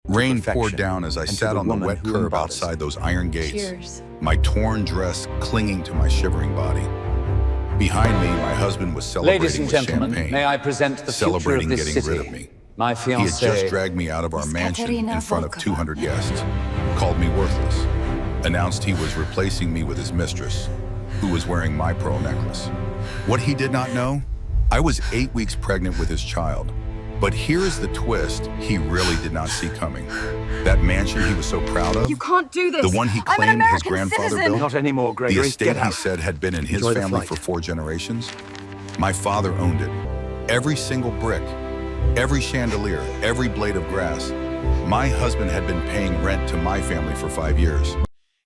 Rain poured down as I sat on the wet curb outside those iron gates, Cheers. my torn dress clinging to my shivering body. Behind me, my husband was celebrating Ladies and with gentlemen, champagne, may I present the future of celebrating this getting city. rid of me. My He had fiancée. just dragged me out of our Miss mansion Katerina in front of Volkova. 200 guests, called me worthless, announced he was replacing me with his mistress, who was wearing my pearl necklace. What he did not know, I was 8 weeks pregnant with his child. But here's the twist he really did not see coming. That mansion he was so proud of, You can't do this. the one he I'm an claimed his American grandfather citizen. built, Not anymore, Gregory. the estate Get he out. said had been in his Enjoy the family flight. for 4 generations, my father owned it. Every single brick, every chandelier, every blade of grass. My husband had been paying rent to my family for 5 years,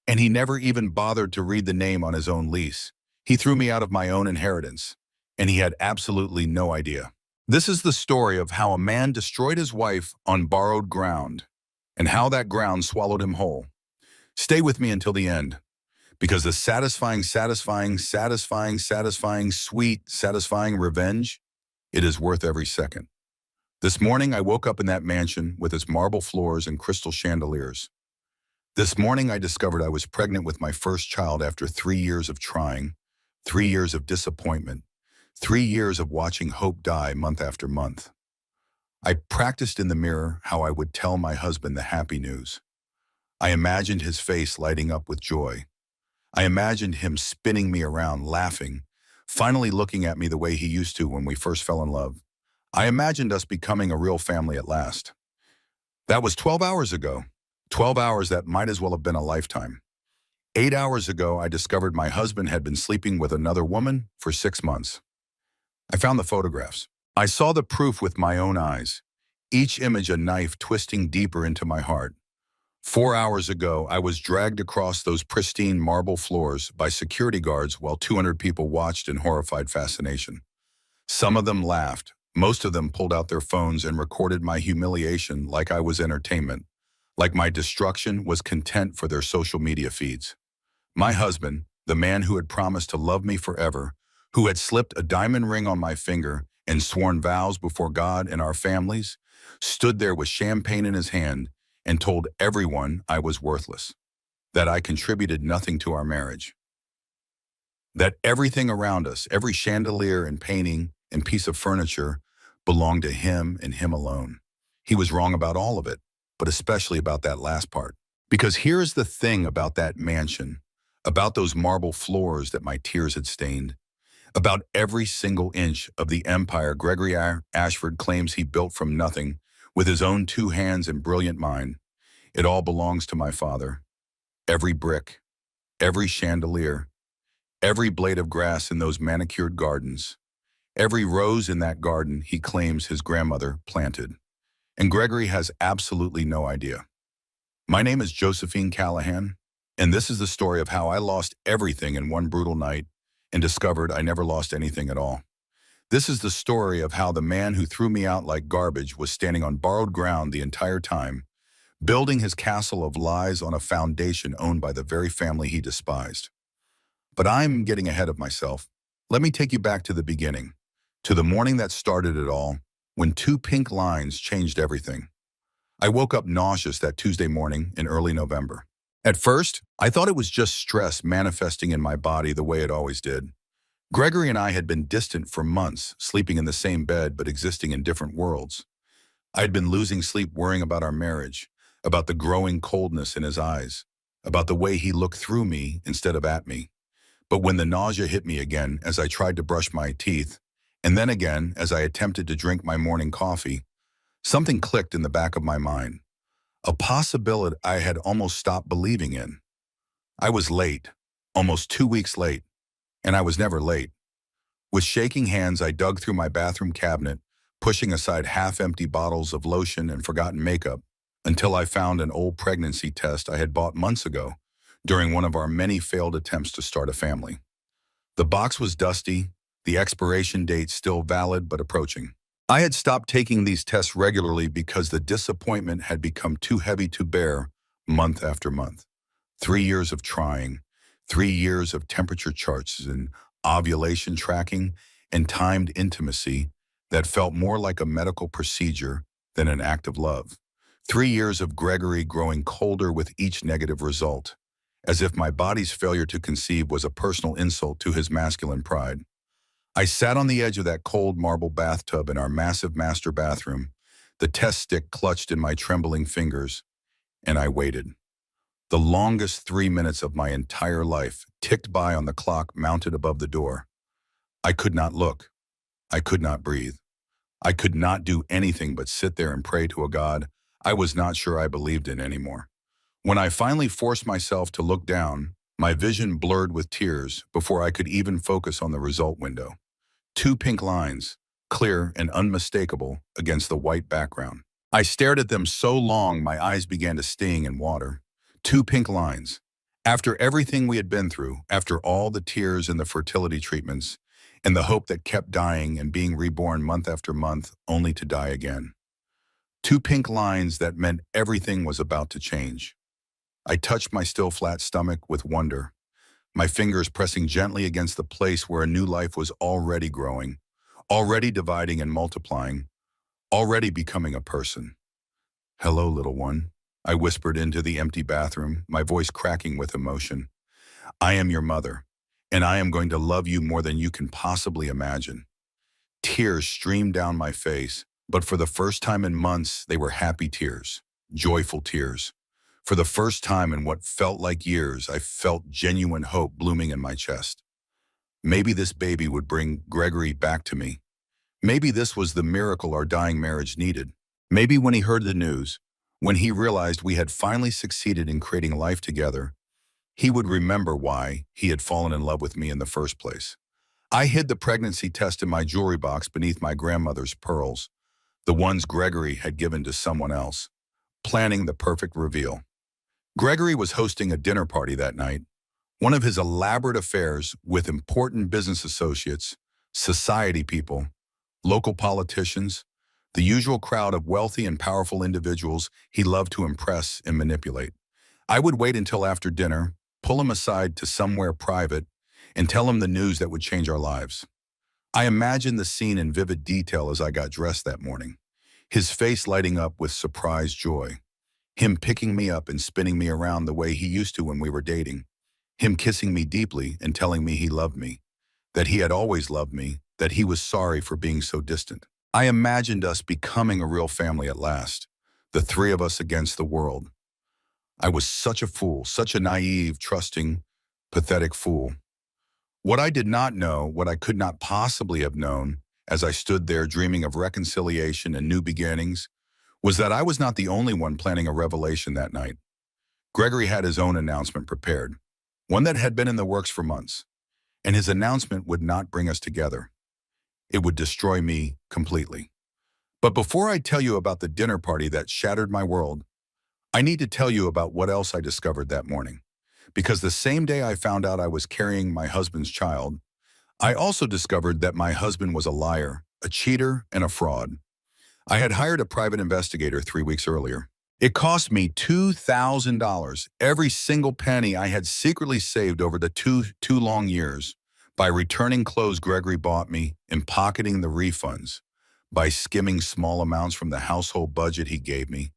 and he never even bothered to read the name on his own lease. He threw me out of my own inheritance, and he had absolutely no idea. This is the story of how a man destroyed his wife on borrowed ground, and how that ground swallowed him whole. Stay with me until the end, because the satisfying, sweet, satisfying revenge, it is worth every second. This morning, I woke up in that mansion with its marble floors and crystal chandeliers. This morning, I discovered I was pregnant with my first child after 3 years of trying, 3 years of disappointment, 3 years of watching hope die month after month. I practiced in the mirror how I would tell my husband the happy news. I imagined his face lighting up with joy. I imagined him spinning me around, laughing, finally looking at me the way he used to when we first fell in love. I imagined us becoming a real family at last. That was 12 hours ago. 12 hours that might as well have been a lifetime. 8 hours ago, I discovered my husband had been sleeping with another woman for 6 months. I found the photographs. I saw the proof with my own eyes, each image a knife twisting deeper into my heart. 4 hours ago, I was dragged across those pristine marble floors by security guards while 200 people watched in horrified fascination. Some of them laughed. Most of them pulled out their phones and recorded my humiliation like I was entertainment, like my destruction was content for their social media feeds. My husband, the man who had promised to love me forever, who had slipped a diamond ring on my finger and sworn vows before God and our families, stood there with champagne in his hand and told everyone I was worthless, that I contributed nothing to our marriage, that everything around us, every chandelier and painting and piece of furniture, belonged to him and him alone. He was wrong about all of it, but especially about that last part. Because here's the thing about that mansion, about those marble floors that my tears had stained, about every single inch of the empire Gregory Ashford claims he built from nothing with his own 2 hands and brilliant mind. It all belongs to my father. Every brick, every chandelier, every blade of grass in those manicured gardens, every rose in that garden he claims his grandmother planted. And Gregory has absolutely no idea. My name is Josephine Callahan, and this is the story of how I lost everything in one brutal night and discovered I never lost anything at all. This is the story of how the man who threw me out like garbage was standing on borrowed ground the entire time, building his castle of lies on a foundation owned by the very family he despised. But I'm getting ahead of myself. Let me take you back to the beginning, to the morning that started it all, when 2 pink lines changed everything. I woke up nauseous that Tuesday morning in early November. At first, I thought it was just stress manifesting in my body the way it always did. Gregory and I had been distant for months, sleeping in the same bed but existing in different worlds. I had been losing sleep worrying about our marriage, about the growing coldness in his eyes, about the way he looked through me instead of at me. But when the nausea hit me again as I tried to brush my teeth, and then again as I attempted to drink my morning coffee, something clicked in the back of my mind. A possibility I had almost stopped believing in. I was late, almost 2 weeks late, and I was never late. With shaking hands, I dug through my bathroom cabinet, pushing aside half-empty bottles of lotion and forgotten makeup, until I found an old pregnancy test I had bought months ago during one of our many failed attempts to start a family. The box was dusty, the expiration date still valid but approaching. I had stopped taking these tests regularly because the disappointment had become too heavy to bear month after month. 3 years of trying, 3 years of temperature charts and ovulation tracking and timed intimacy that felt more like a medical procedure than an act of love. 3 years of Gregory growing colder with each negative result, as if my body's failure to conceive was a personal insult to his masculine pride. I sat on the edge of that cold marble bathtub in our massive master bathroom, the test stick clutched in my trembling fingers, and I waited. The longest 3 minutes of my entire life ticked by on the clock mounted above the door. I could not look. I could not breathe. I could not do anything but sit there and pray to a God I was not sure I believed in anymore. When I finally forced myself to look down, my vision blurred with tears before I could even focus on the result window. 2 pink lines, clear and unmistakable against the white background. I stared at them so long my eyes began to sting and water. 2 pink lines. After everything we had been through, after all the tears and the fertility treatments, and the hope that kept dying and being reborn month after month only to die again. 2 pink lines that meant everything was about to change. I touched my still flat stomach with wonder, my fingers pressing gently against the place where a new life was already growing, already dividing and multiplying, already becoming a person. "Hello, little one," I whispered into the empty bathroom, my voice cracking with emotion. "I am your mother, and I am going to love you more than you can possibly imagine." Tears streamed down my face, but for the first time in months, they were happy tears, joyful tears. For the first time in what felt like years, I felt genuine hope blooming in my chest. Maybe this baby would bring Gregory back to me. Maybe this was the miracle our dying marriage needed. Maybe when he heard the news, when he realized we had finally succeeded in creating life together, he would remember why he had fallen in love with me in the first place. I hid the pregnancy test in my jewelry box beneath my grandmother's pearls, the ones Gregory had given to someone else, planning the perfect reveal. Gregory was hosting a dinner party that night, one of his elaborate affairs with important business associates, society people, local politicians, the usual crowd of wealthy and powerful individuals he loved to impress and manipulate. I would wait until after dinner, pull him aside to somewhere private, and tell him the news that would change our lives. I imagined the scene in vivid detail as I got dressed that morning, his face lighting up with surprised joy. Him picking me up and spinning me around the way he used to when we were dating. Him kissing me deeply and telling me he loved me, that he had always loved me, that he was sorry for being so distant. I imagined us becoming a real family at last, the three of us against the world. I was such a fool, such a naive, trusting, pathetic fool. What I did not know, what I could not possibly have known, as I stood there dreaming of reconciliation and new beginnings, was that I was not the only one planning a revelation that night. Gregory had his own announcement prepared, one that had been in the works for months, and his announcement would not bring us together. It would destroy me completely. But before I tell you about the dinner party that shattered my world, I need to tell you about what else I discovered that morning. Because the same day I found out I was carrying my husband's child, I also discovered that my husband was a liar, a cheater, and a fraud. I had hired a private investigator 3 weeks earlier. It cost me $2,000, every single penny I had secretly saved over the two long years, by returning clothes Gregory bought me and pocketing the refunds, by skimming small amounts from the household budget he gave me,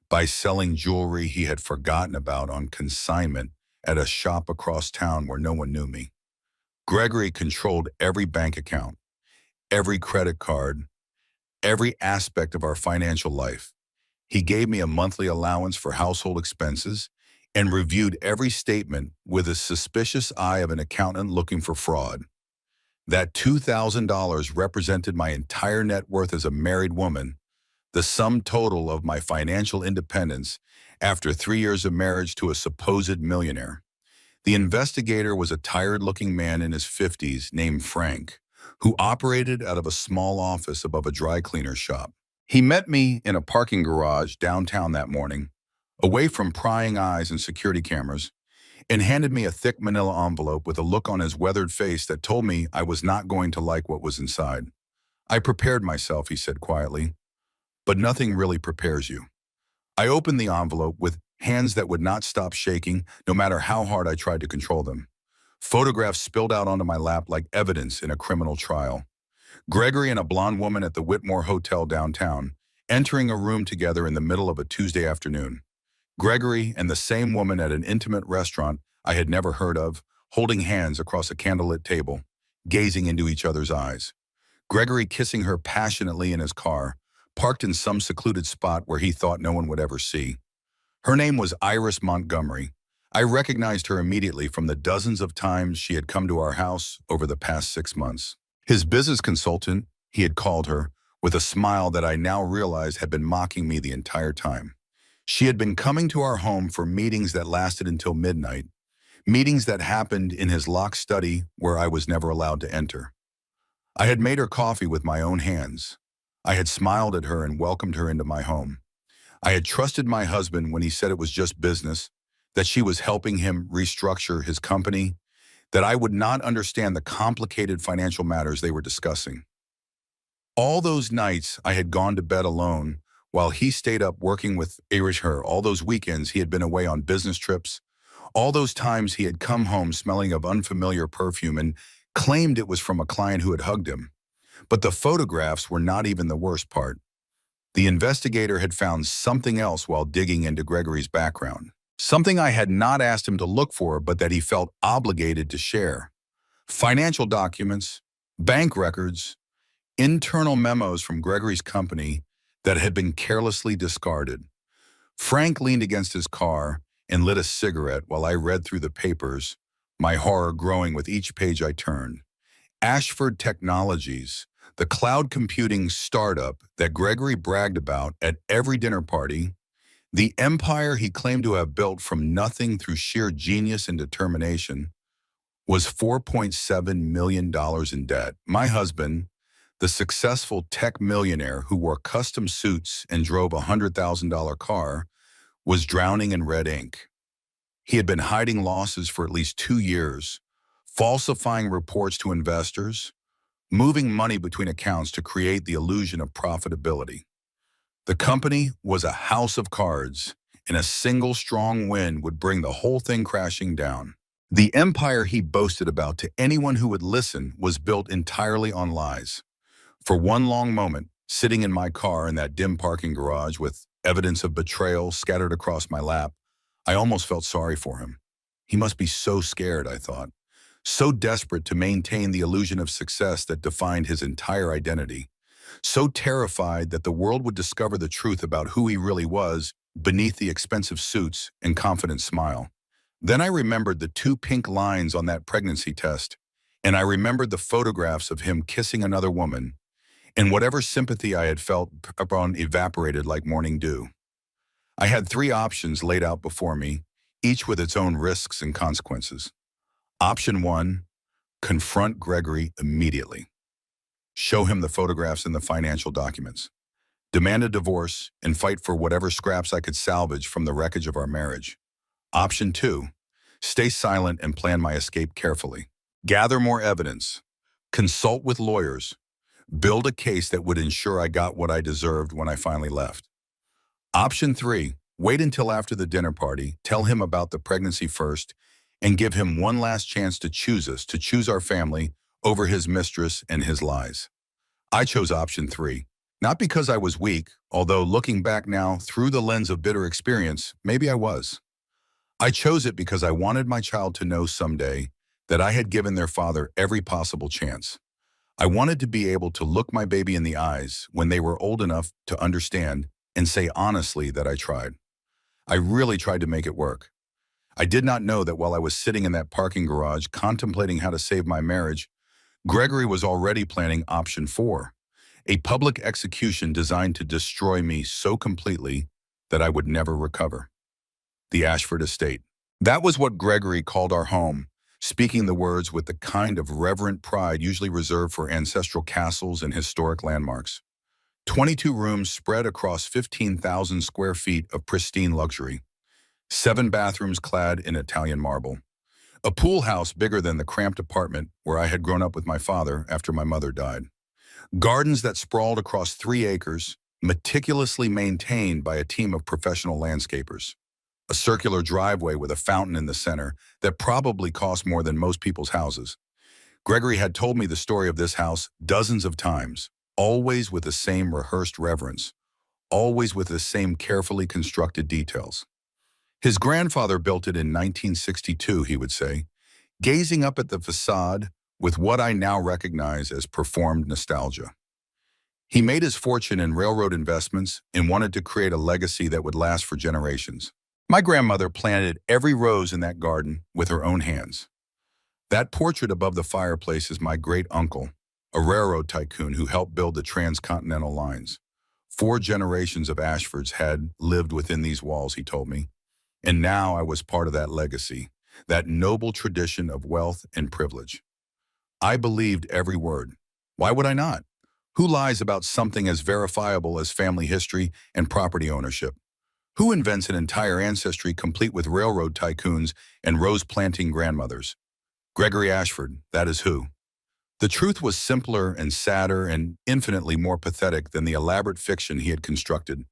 by selling jewelry he had forgotten about on consignment at a shop across town where no one knew me. Gregory controlled every bank account, every credit card, every aspect of our financial life. He gave me a monthly allowance for household expenses and reviewed every statement with a suspicious eye of an accountant looking for fraud. That $2,000 represented my entire net worth as a married woman, the sum total of my financial independence after 3 years of marriage to a supposed millionaire. The investigator was a tired-looking man in his 50s named Frank, who operated out of a small office above a dry cleaner's shop. He met me in a parking garage downtown that morning, away from prying eyes and security cameras, and handed me a thick manila envelope with a look on his weathered face that told me I was not going to like what was inside. "I prepared myself," he said quietly, "but nothing really prepares you." I opened the envelope with hands that would not stop shaking no matter how hard I tried to control them. Photographs spilled out onto my lap like evidence in a criminal trial. Gregory and a blonde woman at the Whitmore Hotel downtown, entering a room together in the middle of a Tuesday afternoon. Gregory and the same woman at an intimate restaurant I had never heard of, holding hands across a candlelit table, gazing into each other's eyes. Gregory kissing her passionately in his car, parked in some secluded spot where he thought no one would ever see. Her name was Iris Montgomery. I recognized her immediately from the dozens of times she had come to our house over the past 6 months. His business consultant, he had called her, with a smile that I now realized had been mocking me the entire time. She had been coming to our home for meetings that lasted until midnight, meetings that happened in his locked study where I was never allowed to enter. I had made her coffee with my own hands. I had smiled at her and welcomed her into my home. I had trusted my husband when he said it was just business, that she was helping him restructure his company, that I would not understand the complicated financial matters they were discussing. All those nights I had gone to bed alone while he stayed up working with her. All those weekends he had been away on business trips. All those times he had come home smelling of unfamiliar perfume and claimed it was from a client who had hugged him. But the photographs were not even the worst part. The investigator had found something else while digging into Gregory's background. Something I had not asked him to look for, but that he felt obligated to share. Financial documents, bank records, internal memos from Gregory's company that had been carelessly discarded. Frank leaned against his car and lit a cigarette while I read through the papers, my horror growing with each page I turned. Ashford Technologies, the cloud computing startup that Gregory bragged about at every dinner party, the empire he claimed to have built from nothing through sheer genius and determination, was $4.7 million in debt. My husband, the successful tech millionaire who wore custom suits and drove a $100,000 car, was drowning in red ink. He had been hiding losses for at least 2 years, falsifying reports to investors, moving money between accounts to create the illusion of profitability. The company was a house of cards, and a single strong wind would bring the whole thing crashing down. The empire he boasted about to anyone who would listen was built entirely on lies. For one long moment, sitting in my car in that dim parking garage with evidence of betrayal scattered across my lap, I almost felt sorry for him. He must be so scared, I thought, so desperate to maintain the illusion of success that defined his entire identity, so terrified that the world would discover the truth about who he really was beneath the expensive suits and confident smile. Then I remembered the 2 pink lines on that pregnancy test, and I remembered the photographs of him kissing another woman, and whatever sympathy I had felt evaporated like morning dew. I had 3 options laid out before me, each with its own risks and consequences. Option 1, confront Gregory immediately. Show him the photographs and the financial documents. Demand a divorce and fight for whatever scraps I could salvage from the wreckage of our marriage. Option 2, stay silent and plan my escape carefully. Gather more evidence. Consult with lawyers. Build a case that would ensure I got what I deserved when I finally left. Option 3, wait until after the dinner party, tell him about the pregnancy first, and give him one last chance to choose us, to choose our family over his mistress and his lies. I chose option 3, not because I was weak, although looking back now through the lens of bitter experience, maybe I was. I chose it because I wanted my child to know someday that I had given their father every possible chance. I wanted to be able to look my baby in the eyes when they were old enough to understand and say honestly that I tried. I really tried to make it work. I did not know that while I was sitting in that parking garage contemplating how to save my marriage, Gregory was already planning option 4, a public execution designed to destroy me so completely that I would never recover. The Ashford estate. That was what Gregory called our home, speaking the words with the kind of reverent pride usually reserved for ancestral castles and historic landmarks. 22 rooms spread across 15,000 square feet of pristine luxury. 7 bathrooms clad in Italian marble. A pool house bigger than the cramped apartment where I had grown up with my father after my mother died. Gardens that sprawled across 3 acres, meticulously maintained by a team of professional landscapers. A circular driveway with a fountain in the center that probably cost more than most people's houses. Gregory had told me the story of this house dozens of times, always with the same rehearsed reverence. always with the same carefully constructed details. His grandfather built it in 1962, he would say, gazing up at the facade with what I now recognize as performed nostalgia. He made his fortune in railroad investments and wanted to create a legacy that would last for generations. My grandmother planted every rose in that garden with her own hands. That portrait above the fireplace is my great-uncle, a railroad tycoon who helped build the transcontinental lines. 4 generations of Ashfords had lived within these walls, he told me, and now I was part of that legacy, that noble tradition of wealth and privilege. I believed every word. Why would I not? Who lies about something as verifiable as family history and property ownership? Who invents an entire ancestry complete with railroad tycoons and rose-planting grandmothers? Gregory Ashford, that is who. The truth was simpler and sadder and infinitely more pathetic than the elaborate fiction he had constructed.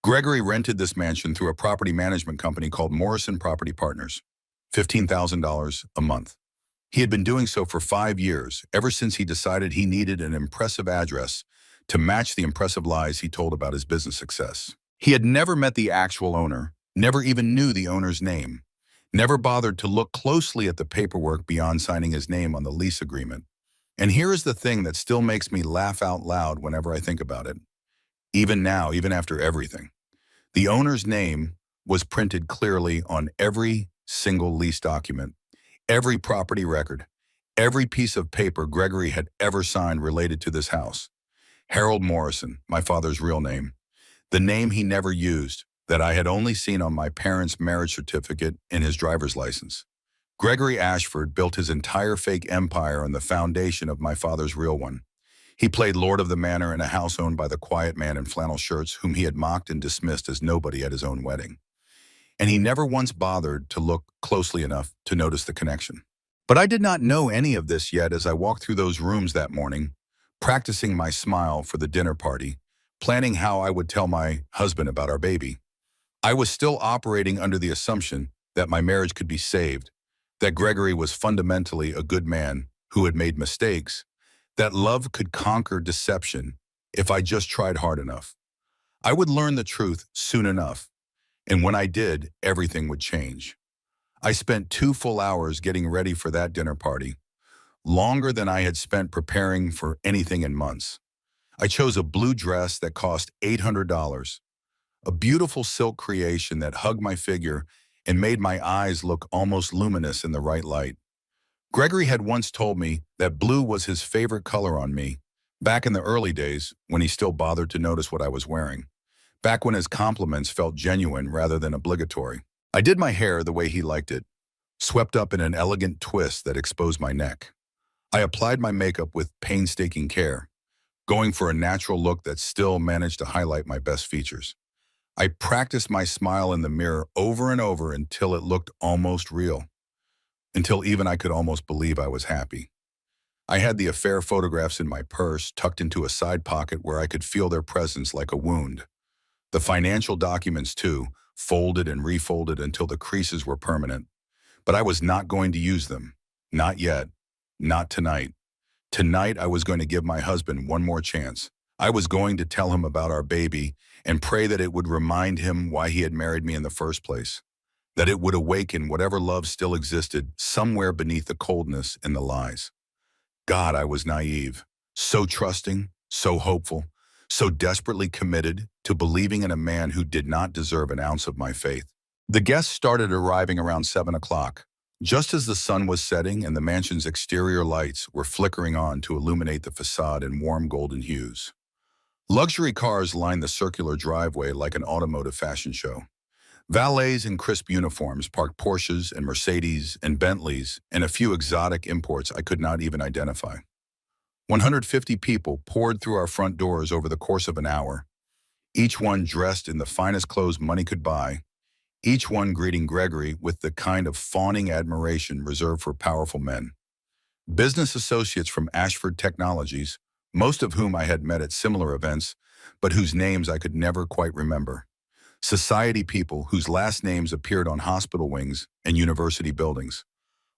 Gregory rented this mansion through a property management company called Morrison Property Partners, $15,000 a month. He had been doing so for 5 years, ever since he decided he needed an impressive address to match the impressive lies he told about his business success. He had never met the actual owner, never even knew the owner's name, never bothered to look closely at the paperwork beyond signing his name on the lease agreement. And here is the thing that still makes me laugh out loud whenever I think about it. Even now, even after everything, the owner's name was printed clearly on every single lease document, every property record, every piece of paper Gregory had ever signed related to this house. Harold Morrison, my father's real name, the name he never used, that I had only seen on my parents' marriage certificate and his driver's license. Gregory Ashford built his entire fake empire on the foundation of my father's real one. He played Lord of the Manor in a house owned by the quiet man in flannel shirts whom he had mocked and dismissed as nobody at his own wedding. And he never once bothered to look closely enough to notice the connection. But I did not know any of this yet as I walked through those rooms that morning, practicing my smile for the dinner party, planning how I would tell my husband about our baby. I was still operating under the assumption that my marriage could be saved, that Gregory was fundamentally a good man who had made mistakes, that love could conquer deception if I just tried hard enough. I would learn the truth soon enough, and when I did, everything would change. I spent 2 full hours getting ready for that dinner party, longer than I had spent preparing for anything in months. I chose a blue dress that cost $800, a beautiful silk creation that hugged my figure and made my eyes look almost luminous in the right light. Gregory had once told me that blue was his favorite color on me, back in the early days when he still bothered to notice what I was wearing, back when his compliments felt genuine rather than obligatory. I did my hair the way he liked it, swept up in an elegant twist that exposed my neck. I applied my makeup with painstaking care, going for a natural look that still managed to highlight my best features. I practiced my smile in the mirror over and over until it looked almost real, until even I could almost believe I was happy. I had the affair photographs in my purse, tucked into a side pocket where I could feel their presence like a wound. The financial documents, too, folded and refolded until the creases were permanent. But I was not going to use them. Not yet. Not tonight. Tonight, I was going to give my husband one more chance. I was going to tell him about our baby and pray that it would remind him why he had married me in the first place, that it would awaken whatever love still existed somewhere beneath the coldness and the lies. God, I was naive, so trusting, so hopeful, so desperately committed to believing in a man who did not deserve an ounce of my faith. The guests started arriving around 7 o'clock, just as the sun was setting and the mansion's exterior lights were flickering on to illuminate the facade in warm golden hues. Luxury cars lined the circular driveway like an automotive fashion show. Valets in crisp uniforms parked Porsches and Mercedes and Bentleys and a few exotic imports I could not even identify. 150 people poured through our front doors over the course of an hour, each one dressed in the finest clothes money could buy, each one greeting Gregory with the kind of fawning admiration reserved for powerful men. Business associates from Ashford Technologies, most of whom I had met at similar events, but whose names I could never quite remember. Society people whose last names appeared on hospital wings and university buildings.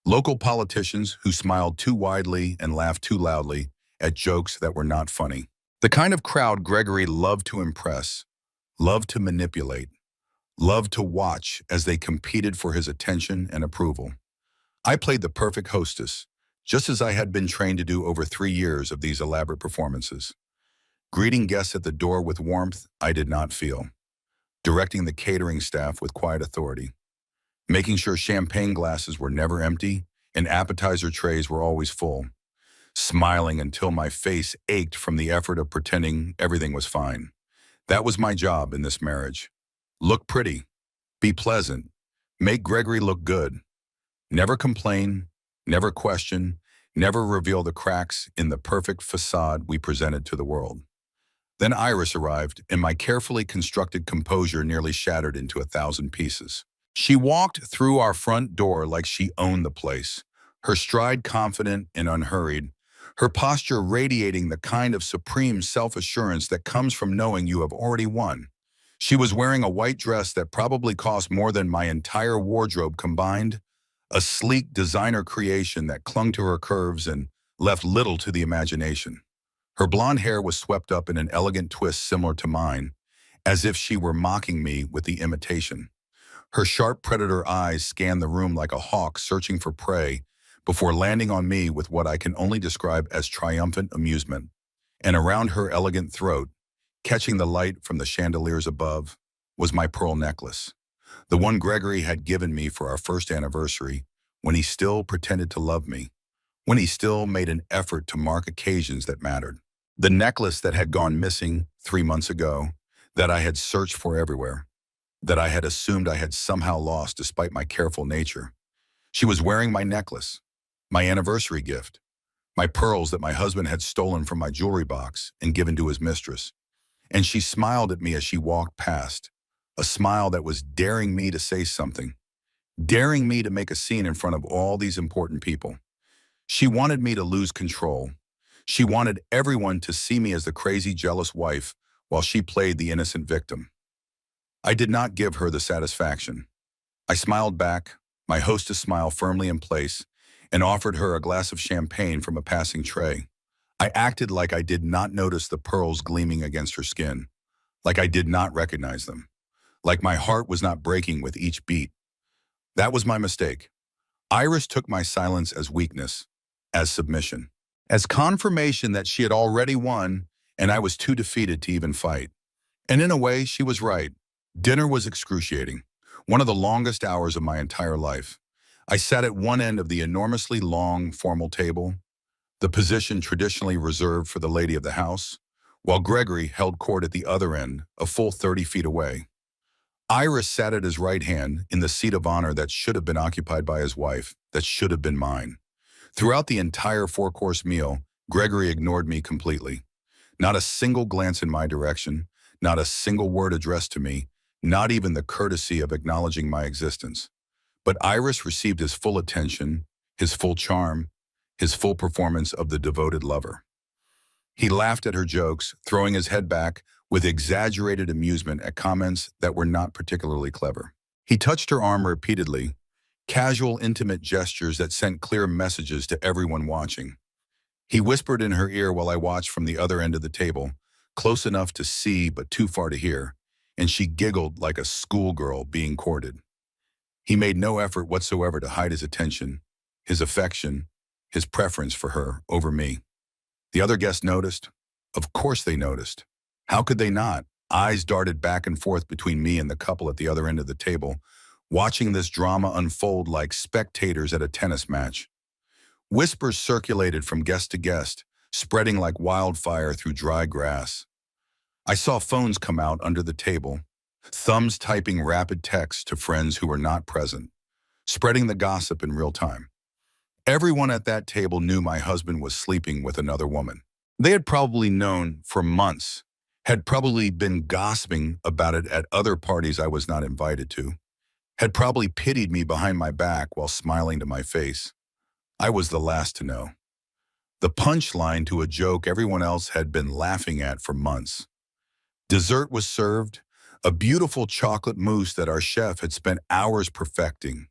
Local politicians who smiled too widely and laughed too loudly at jokes that were not funny. The kind of crowd Gregory loved to impress, loved to manipulate, loved to watch as they competed for his attention and approval. I played the perfect hostess, just as I had been trained to do over 3 years of these elaborate performances. Greeting guests at the door with warmth I did not feel, directing the catering staff with quiet authority, making sure champagne glasses were never empty and appetizer trays were always full, smiling until my face ached from the effort of pretending everything was fine. That was my job in this marriage. Look pretty, be pleasant, make Gregory look good. Never complain, never question, never reveal the cracks in the perfect facade we presented to the world. Then Iris arrived, and my carefully constructed composure nearly shattered into 1,000 pieces. She walked through our front door like she owned the place, her stride confident and unhurried, her posture radiating the kind of supreme self-assurance that comes from knowing you have already won. She was wearing a white dress that probably cost more than my entire wardrobe combined, a sleek designer creation that clung to her curves and left little to the imagination. Her blonde hair was swept up in an elegant twist similar to mine, as if she were mocking me with the imitation. Her sharp predator eyes scanned the room like a hawk searching for prey before landing on me with what I can only describe as triumphant amusement. And around her elegant throat, catching the light from the chandeliers above, was my pearl necklace, the one Gregory had given me for our first anniversary when he still pretended to love me, when he still made an effort to mark occasions that mattered. The necklace that had gone missing 3 months ago, that I had searched for everywhere, that I had assumed I had somehow lost despite my careful nature. She was wearing my necklace, my anniversary gift, my pearls that my husband had stolen from my jewelry box and given to his mistress. And she smiled at me as she walked past, a smile that was daring me to say something, daring me to make a scene in front of all these important people. She wanted me to lose control. She wanted everyone to see me as the crazy, jealous wife while she played the innocent victim. I did not give her the satisfaction. I smiled back, my hostess smile firmly in place, and offered her a glass of champagne from a passing tray. I acted like I did not notice the pearls gleaming against her skin, like I did not recognize them, like my heart was not breaking with each beat. That was my mistake. Iris took my silence as weakness, as submission, as confirmation that she had already won and I was too defeated to even fight. And in a way, she was right. Dinner was excruciating, one of the longest hours of my entire life. I sat at one end of the enormously long, formal table, the position traditionally reserved for the lady of the house, while Gregory held court at the other end, a full 30 feet away. Iris sat at his right hand in the seat of honor that should have been occupied by his wife, that should have been mine. Throughout the entire four-course meal, Gregory ignored me completely. Not a single glance in my direction, not a single word addressed to me, not even the courtesy of acknowledging my existence. But Iris received his full attention, his full charm, his full performance of the devoted lover. He laughed at her jokes, throwing his head back with exaggerated amusement at comments that were not particularly clever. He touched her arm repeatedly, casual, intimate gestures that sent clear messages to everyone watching. He whispered in her ear while I watched from the other end of the table, close enough to see but too far to hear, and she giggled like a schoolgirl being courted. He made no effort whatsoever to hide his attention, his affection, his preference for her over me. The other guests noticed. Of course they noticed. How could they not? Eyes darted back and forth between me and the couple at the other end of the table, watching this drama unfold like spectators at a tennis match. Whispers circulated from guest to guest, spreading like wildfire through dry grass. I saw phones come out under the table, thumbs typing rapid texts to friends who were not present, spreading the gossip in real time. Everyone at that table knew my husband was sleeping with another woman. They had probably known for months, had probably been gossiping about it at other parties I was not invited to, had probably pitied me behind my back while smiling to my face. I was the last to know. The punchline to a joke everyone else had been laughing at for months. Dessert was served, a beautiful chocolate mousse that our chef had spent hours perfecting,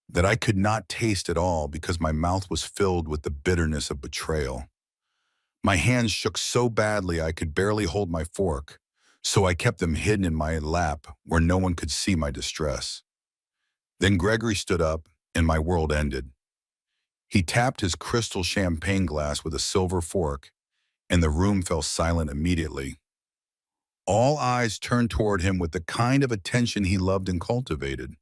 that I could not taste at all because my mouth was filled with the bitterness of betrayal. My hands shook so badly I could barely hold my fork, so I kept them hidden in my lap where no one could see my distress. Then Gregory stood up, and my world ended. He tapped his crystal champagne glass with a silver fork, and the room fell silent immediately. All eyes turned toward him with the kind of attention he loved and cultivated.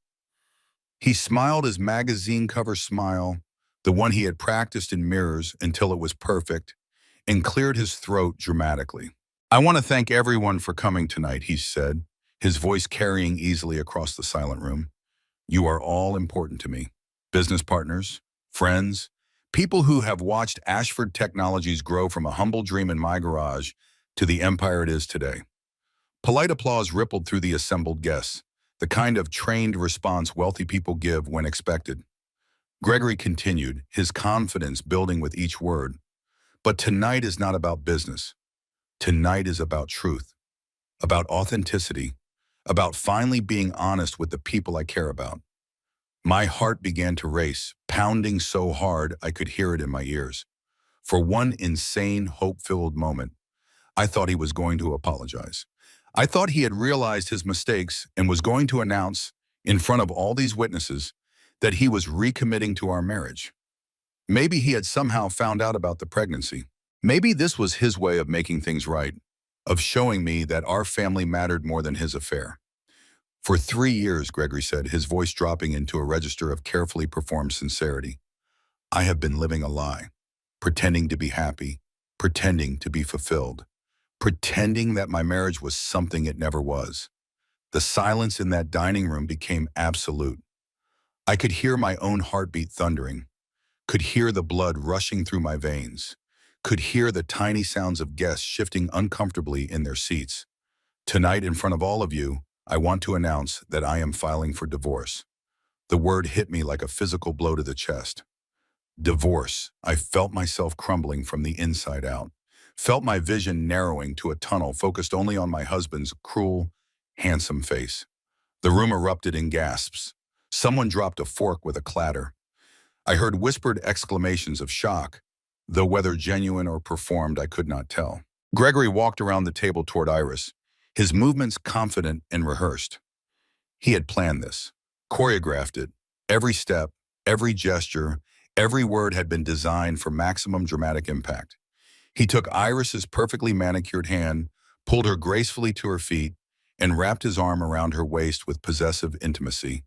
He smiled his magazine cover smile, the one he had practiced in mirrors until it was perfect, and cleared his throat dramatically. "I want to thank everyone for coming tonight," he said, his voice carrying easily across the silent room. "You are all important to me. Business partners, friends, people who have watched Ashford Technologies grow from a humble dream in my garage to the empire it is today." Polite applause rippled through the assembled guests, the kind of trained response wealthy people give when expected. Gregory continued, his confidence building with each word. "But tonight is not about business. Tonight is about truth, about authenticity, about finally being honest with the people I care about." My heart began to race, pounding so hard I could hear it in my ears. For one insane, hope-filled moment, I thought he was going to apologize. I thought he had realized his mistakes and was going to announce, in front of all these witnesses, that he was recommitting to our marriage. Maybe he had somehow found out about the pregnancy. Maybe this was his way of making things right, of showing me that our family mattered more than his affair. "For 3 years," Gregory said, his voice dropping into a register of carefully performed sincerity, "I have been living a lie, pretending to be happy, pretending to be fulfilled, pretending that my marriage was something it never was." The silence in that dining room became absolute. I could hear my own heartbeat thundering, could hear the blood rushing through my veins, could hear the tiny sounds of guests shifting uncomfortably in their seats. "Tonight, in front of all of you, I want to announce that I am filing for divorce." The word hit me like a physical blow to the chest. Divorce. I felt myself crumbling from the inside out, felt my vision narrowing to a tunnel focused only on my husband's cruel, handsome face. The room erupted in gasps. Someone dropped a fork with a clatter. I heard whispered exclamations of shock, though whether genuine or performed I could not tell. Gregory walked around the table toward Iris, his movements confident and rehearsed. He had planned this, choreographed it. Every step, every gesture, every word had been designed for maximum dramatic impact. He took Iris's perfectly manicured hand, pulled her gracefully to her feet, and wrapped his arm around her waist with possessive intimacy.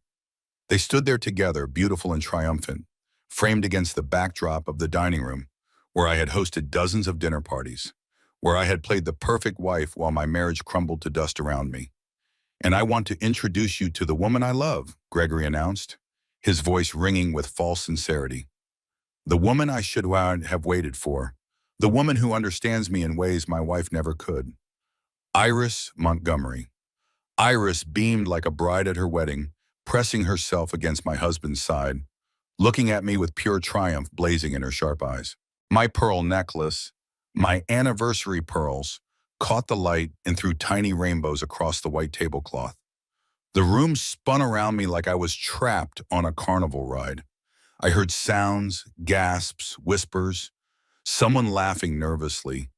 They stood there together, beautiful and triumphant, framed against the backdrop of the dining room, where I had hosted dozens of dinner parties, where I had played the perfect wife while my marriage crumbled to dust around me. "And I want to introduce you to the woman I love," Gregory announced, his voice ringing with false sincerity. "The woman I should have waited for, the woman who understands me in ways my wife never could. Iris Montgomery." Iris beamed like a bride at her wedding, pressing herself against my husband's side, looking at me with pure triumph blazing in her sharp eyes. My pearl necklace, my anniversary pearls, caught the light and threw tiny rainbows across the white tablecloth. The room spun around me like I was trapped on a carnival ride. I heard sounds, gasps, whispers, someone laughing nervously,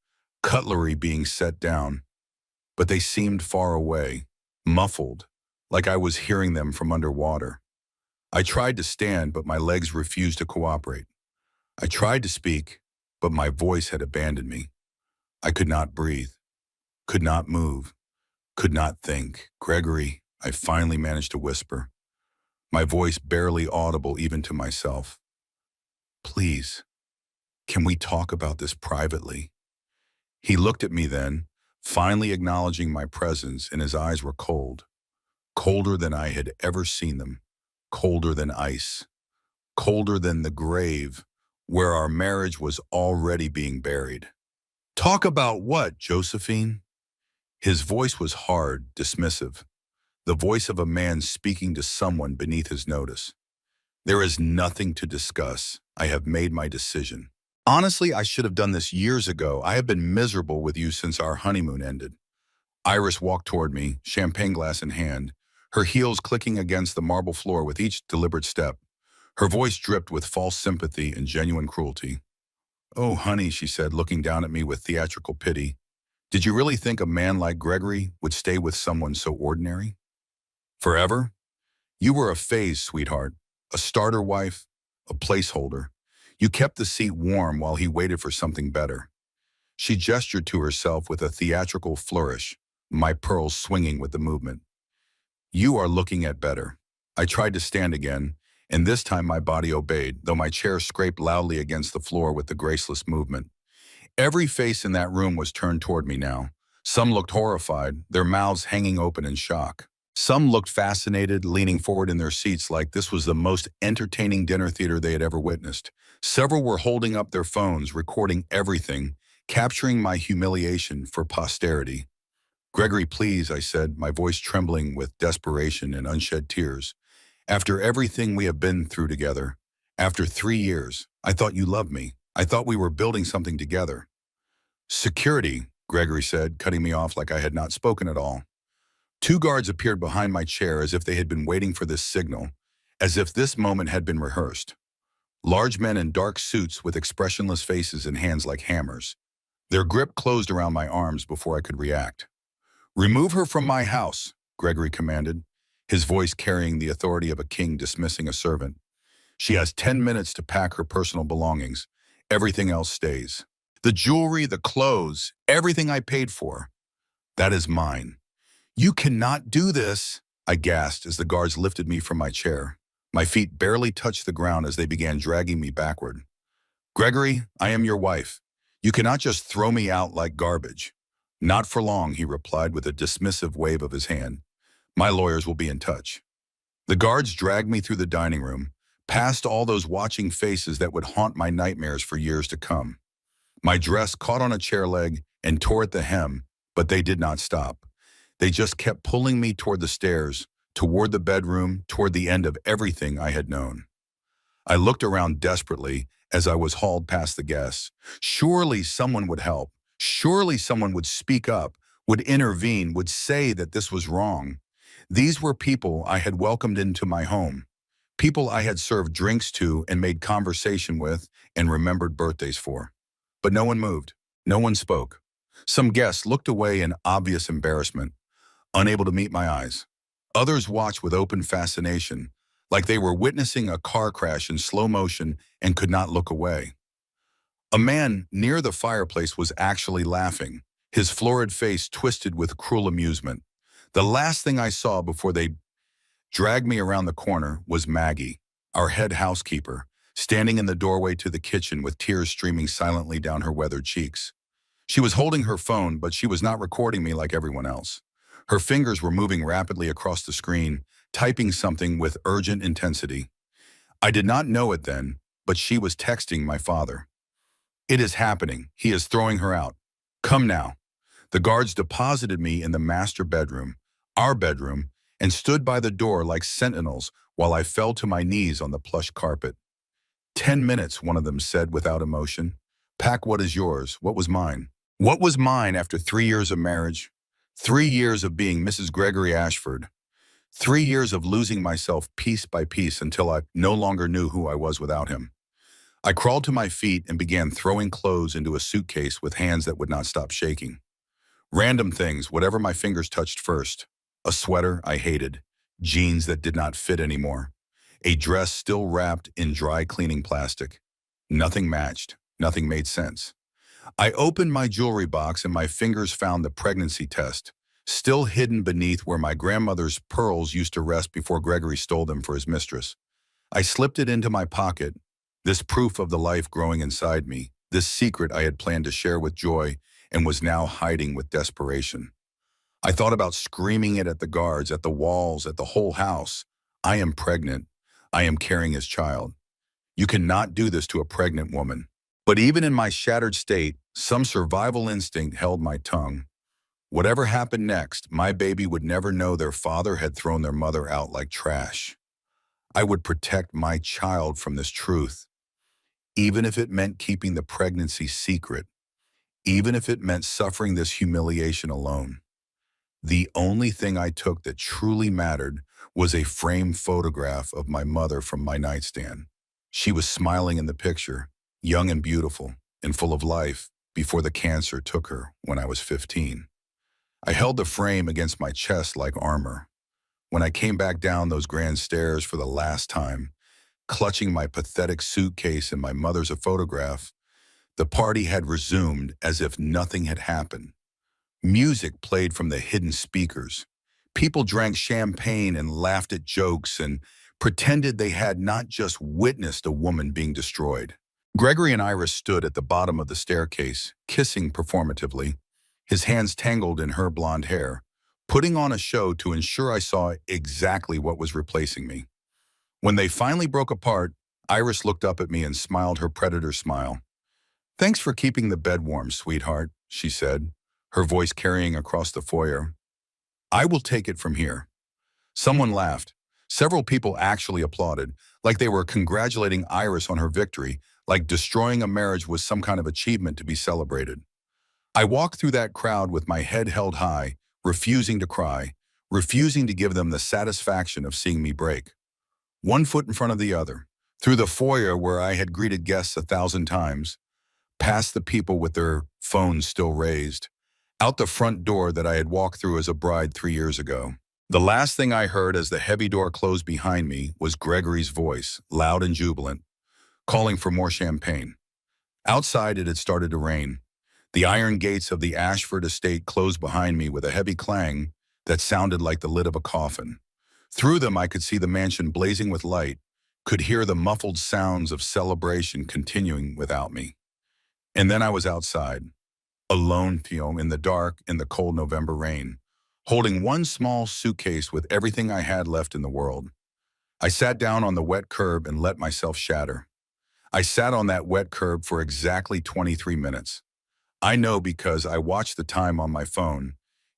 cutlery being set down, but they seemed far away, muffled, like I was hearing them from underwater. I tried to stand, but my legs refused to cooperate. I tried to speak, but my voice had abandoned me. I could not breathe, could not move, could not think. "Gregory," I finally managed to whisper, my voice barely audible even to myself. "Please, can we talk about this privately?" He looked at me then, finally acknowledging my presence, and his eyes were cold, colder than I had ever seen them, colder than ice, colder than the grave where our marriage was already being buried. "Talk about what, Josephine?" His voice was hard, dismissive, the voice of a man speaking to someone beneath his notice. "There is nothing to discuss. I have made my decision. Honestly, I should have done this years ago. I have been miserable with you since our honeymoon ended." Iris walked toward me, champagne glass in hand, her heels clicking against the marble floor with each deliberate step. Her voice dripped with false sympathy and genuine cruelty. "Oh, honey," she said, looking down at me with theatrical pity. Did you really think a man like Gregory would stay with someone so ordinary? Forever? You were a phase, sweetheart, a starter wife, a placeholder. You kept the seat warm while he waited for something better. She gestured to herself with a theatrical flourish, my pearls swinging with the movement. You are looking at better. I tried to stand again, and this time my body obeyed, though my chair scraped loudly against the floor with the graceless movement. Every face in that room was turned toward me now. Some looked horrified, their mouths hanging open in shock. Some looked fascinated, leaning forward in their seats like this was the most entertaining dinner theater they had ever witnessed. Several were holding up their phones, recording everything, capturing my humiliation for posterity. "Gregory, please," I said, my voice trembling with desperation and unshed tears. "After everything we have been through together, after 3 years, I thought you loved me. I thought we were building something together." "Security," Gregory said, cutting me off like I had not spoken at all. Two guards appeared behind my chair as if they had been waiting for this signal, as if this moment had been rehearsed. Large men in dark suits with expressionless faces and hands like hammers. Their grip closed around my arms before I could react. "Remove her from my house," Gregory commanded, his voice carrying the authority of a king dismissing a servant. "She has 10 minutes to pack her personal belongings. Everything else stays. The jewelry, the clothes, everything I paid for. That is mine." "You cannot do this," I gasped as the guards lifted me from my chair. My feet barely touched the ground as they began dragging me backward. "Gregory, I am your wife. You cannot just throw me out like garbage." "Not for long," he replied with a dismissive wave of his hand. "My lawyers will be in touch." The guards dragged me through the dining room, past all those watching faces that would haunt my nightmares for years to come. My dress caught on a chair leg and tore at the hem, but they did not stop. They just kept pulling me toward the stairs, toward the bedroom, toward the end of everything I had known. I looked around desperately as I was hauled past the guests. Surely someone would help. Surely someone would speak up, would intervene, would say that this was wrong. These were people I had welcomed into my home, people I had served drinks to and made conversation with and remembered birthdays for. But no one moved. No one spoke. Some guests looked away in obvious embarrassment, unable to meet my eyes. Others watched with open fascination, like they were witnessing a car crash in slow motion and could not look away. A man near the fireplace was actually laughing, his florid face twisted with cruel amusement. The last thing I saw before they dragged me around the corner was Maggie, our head housekeeper, standing in the doorway to the kitchen with tears streaming silently down her weathered cheeks. She was holding her phone, but she was not recording me like everyone else. Her fingers were moving rapidly across the screen, typing something with urgent intensity. I did not know it then, but she was texting my father. "It is happening. He is throwing her out. Come now." The guards deposited me in the master bedroom, our bedroom, and stood by the door like sentinels while I fell to my knees on the plush carpet. "10 minutes," one of them said without emotion. "Pack what is yours. What was mine?" What was mine after 3 years of marriage? 3 years of being Mrs. Gregory Ashford. 3 years of losing myself piece by piece until I no longer knew who I was without him. I crawled to my feet and began throwing clothes into a suitcase with hands that would not stop shaking. Random things, whatever my fingers touched first. A sweater I hated, jeans that did not fit anymore, a dress still wrapped in dry cleaning plastic. Nothing matched, nothing made sense. I opened my jewelry box and my fingers found the pregnancy test, still hidden beneath where my grandmother's pearls used to rest before Gregory stole them for his mistress. I slipped it into my pocket, this proof of the life growing inside me, this secret I had planned to share with joy and was now hiding with desperation. I thought about screaming it at the guards, at the walls, at the whole house. "I am pregnant. I am carrying his child. You cannot do this to a pregnant woman." But even in my shattered state, some survival instinct held my tongue. Whatever happened next, my baby would never know their father had thrown their mother out like trash. I would protect my child from this truth, even if it meant keeping the pregnancy secret, even if it meant suffering this humiliation alone. The only thing I took that truly mattered was a framed photograph of my mother from my nightstand. She was smiling in the picture, young and beautiful, and full of life. before the cancer took her when I was 15. I held the frame against my chest like armor. When I came back down those grand stairs for the last time, clutching my pathetic suitcase and my mother's photograph, the party had resumed as if nothing had happened. Music played from the hidden speakers. People drank champagne and laughed at jokes and pretended they had not just witnessed a woman being destroyed. Gregory and Iris stood at the bottom of the staircase, kissing performatively, his hands tangled in her blonde hair, putting on a show to ensure I saw exactly what was replacing me. When they finally broke apart, Iris looked up at me and smiled her predator smile. "Thanks for keeping the bed warm, sweetheart," she said, her voice carrying across the foyer. "I will take it from here." Someone laughed. Several people actually applauded, like they were congratulating Iris on her victory, like destroying a marriage was some kind of achievement to be celebrated. I walked through that crowd with my head held high, refusing to cry, refusing to give them the satisfaction of seeing me break. One foot in front of the other, through the foyer where I had greeted guests 1,000 times, past the people with their phones still raised, out the front door that I had walked through as a bride 3 years ago. The last thing I heard as the heavy door closed behind me was Gregory's voice, loud and jubilant, calling for more champagne. Outside it had started to rain. The iron gates of the Ashford estate closed behind me with a heavy clang that sounded like the lid of a coffin. Through them I could see the mansion blazing with light, could hear the muffled sounds of celebration continuing without me. And then I was outside, alone, in the dark, in the cold November rain, holding one small suitcase with everything I had left in the world. I sat down on the wet curb and let myself shatter. I sat on that wet curb for exactly 23 minutes. I know because I watched the time on my phone,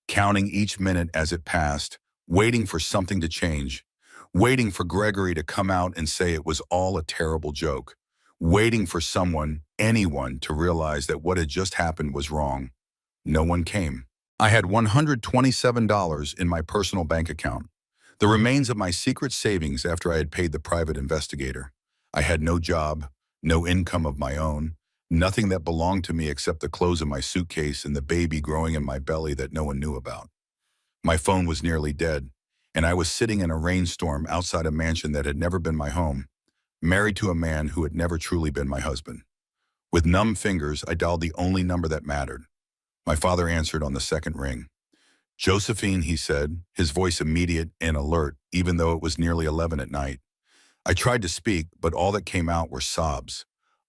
counting each minute as it passed, waiting for something to change, waiting for Gregory to come out and say it was all a terrible joke, waiting for someone, anyone, to realize that what had just happened was wrong. No one came. I had $127 in my personal bank account, the remains of my secret savings after I had paid the private investigator. I had no job, no income of my own, nothing that belonged to me except the clothes in my suitcase and the baby growing in my belly that no one knew about. My phone was nearly dead, and I was sitting in a rainstorm outside a mansion that had never been my home, married to a man who had never truly been my husband. With numb fingers, I dialed the only number that mattered. My father answered on the second ring. "Josephine," he said, his voice immediate and alert, even though it was nearly 11 at night. I tried to speak, but all that came out were sobs,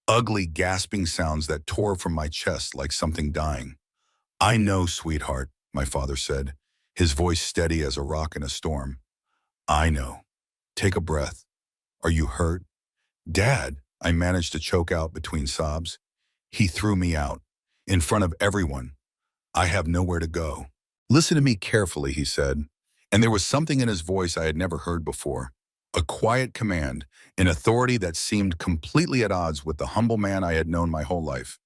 ugly, gasping sounds that tore from my chest like something dying. "I know, sweetheart," my father said, his voice steady as a rock in a storm. "I know. Take a breath. Are you hurt?" "Dad," I managed to choke out between sobs. "He threw me out, in front of everyone. I have nowhere to go." "Listen to me carefully," he said, and there was something in his voice I had never heard before. A quiet command, an authority that seemed completely at odds with the humble man I had known my whole life.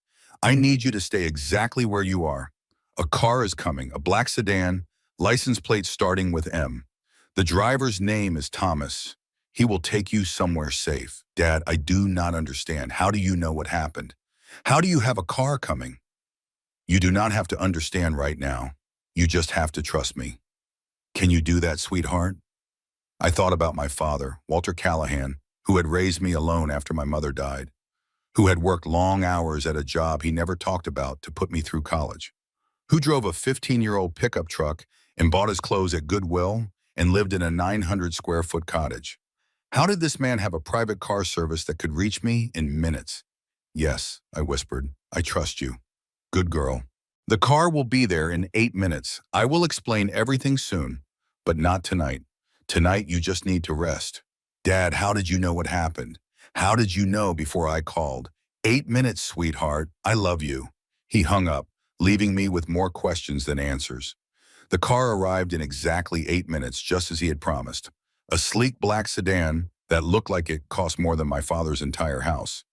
"I need you to stay exactly where you are. A car is coming, a black sedan, license plate starting with M. The driver's name is Thomas. He will take you somewhere safe." "Dad, I do not understand. How do you know what happened? How do you have a car coming?" "You do not have to understand right now. You just have to trust me." "Can you do that, sweetheart?" I thought about my father, Walter Callahan, who had raised me alone after my mother died, who had worked long hours at a job he never talked about to put me through college, who drove a 15-year-old pickup truck and bought his clothes at Goodwill and lived in a 900-square-foot cottage. How did this man have a private car service that could reach me in minutes? "Yes," I whispered, "I trust you. Good girl. The car will be there in 8 minutes. I will explain everything soon, but not tonight. Tonight you just need to rest." "Dad, how did you know what happened? How did you know before I called?" "8 minutes, sweetheart. I love you." He hung up, leaving me with more questions than answers. The car arrived in exactly 8 minutes, just as he had promised. A sleek black sedan that looked like it cost more than my father's entire house.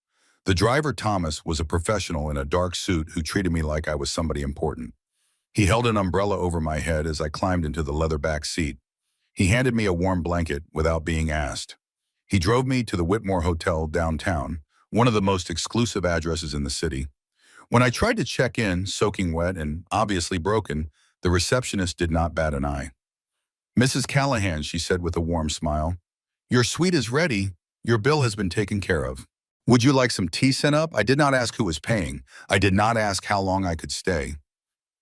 The driver, Thomas, was a professional in a dark suit who treated me like I was somebody important. He held an umbrella over my head as I climbed into the leather back seat. He handed me a warm blanket without being asked. He drove me to the Whitmore Hotel downtown, one of the most exclusive addresses in the city. When I tried to check in, soaking wet and obviously broken, the receptionist did not bat an eye. "Mrs. Callahan," she said with a warm smile, "your suite is ready. Your bill has been taken care of. Would you like some tea sent up?" I did not ask who was paying. I did not ask how long I could stay.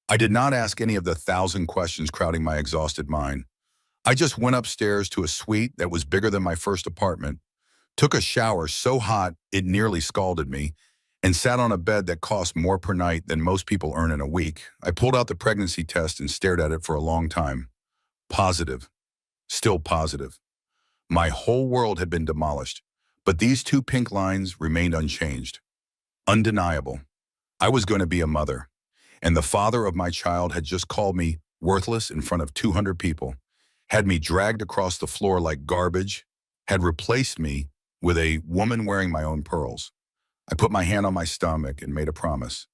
I did not ask any of the thousand questions crowding my exhausted mind. I just went upstairs to a suite that was bigger than my first apartment, took a shower so hot it nearly scalded me, and sat on a bed that cost more per night than most people earn in a week. I pulled out the pregnancy test and stared at it for a long time. Positive. Still positive. My whole world had been demolished, but these two pink lines remained unchanged. Undeniable. I was going to be a mother, and the father of my child had just called me worthless in front of 200 people, had me dragged across the floor like garbage, had replaced me with a woman wearing my own pearls. I put my hand on my stomach and made a promise.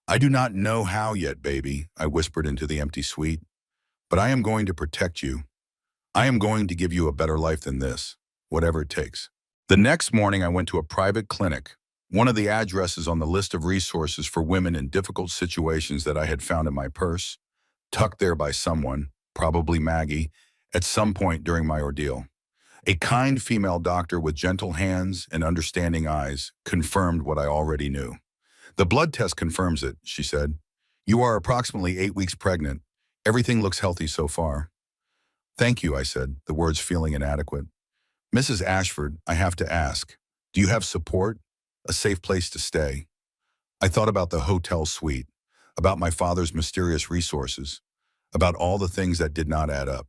"I do not know how yet, baby," I whispered into the empty suite, "but I am going to protect you. I am going to give you a better life than this, whatever it takes." The next morning, I went to a private clinic, one of the addresses on the list of resources for women in difficult situations that I had found in my purse, tucked there by someone, probably Maggie, at some point during my ordeal. A kind female doctor with gentle hands and understanding eyes confirmed what I already knew. "The blood test confirms it," she said. "You are approximately 8 weeks pregnant. Everything looks healthy so far." "Thank you," I said, the words feeling inadequate. "Mrs. Ashford, I have to ask, do you have support? A safe place to stay?" I thought about the hotel suite, about my father's mysterious resources, about all the things that did not add up.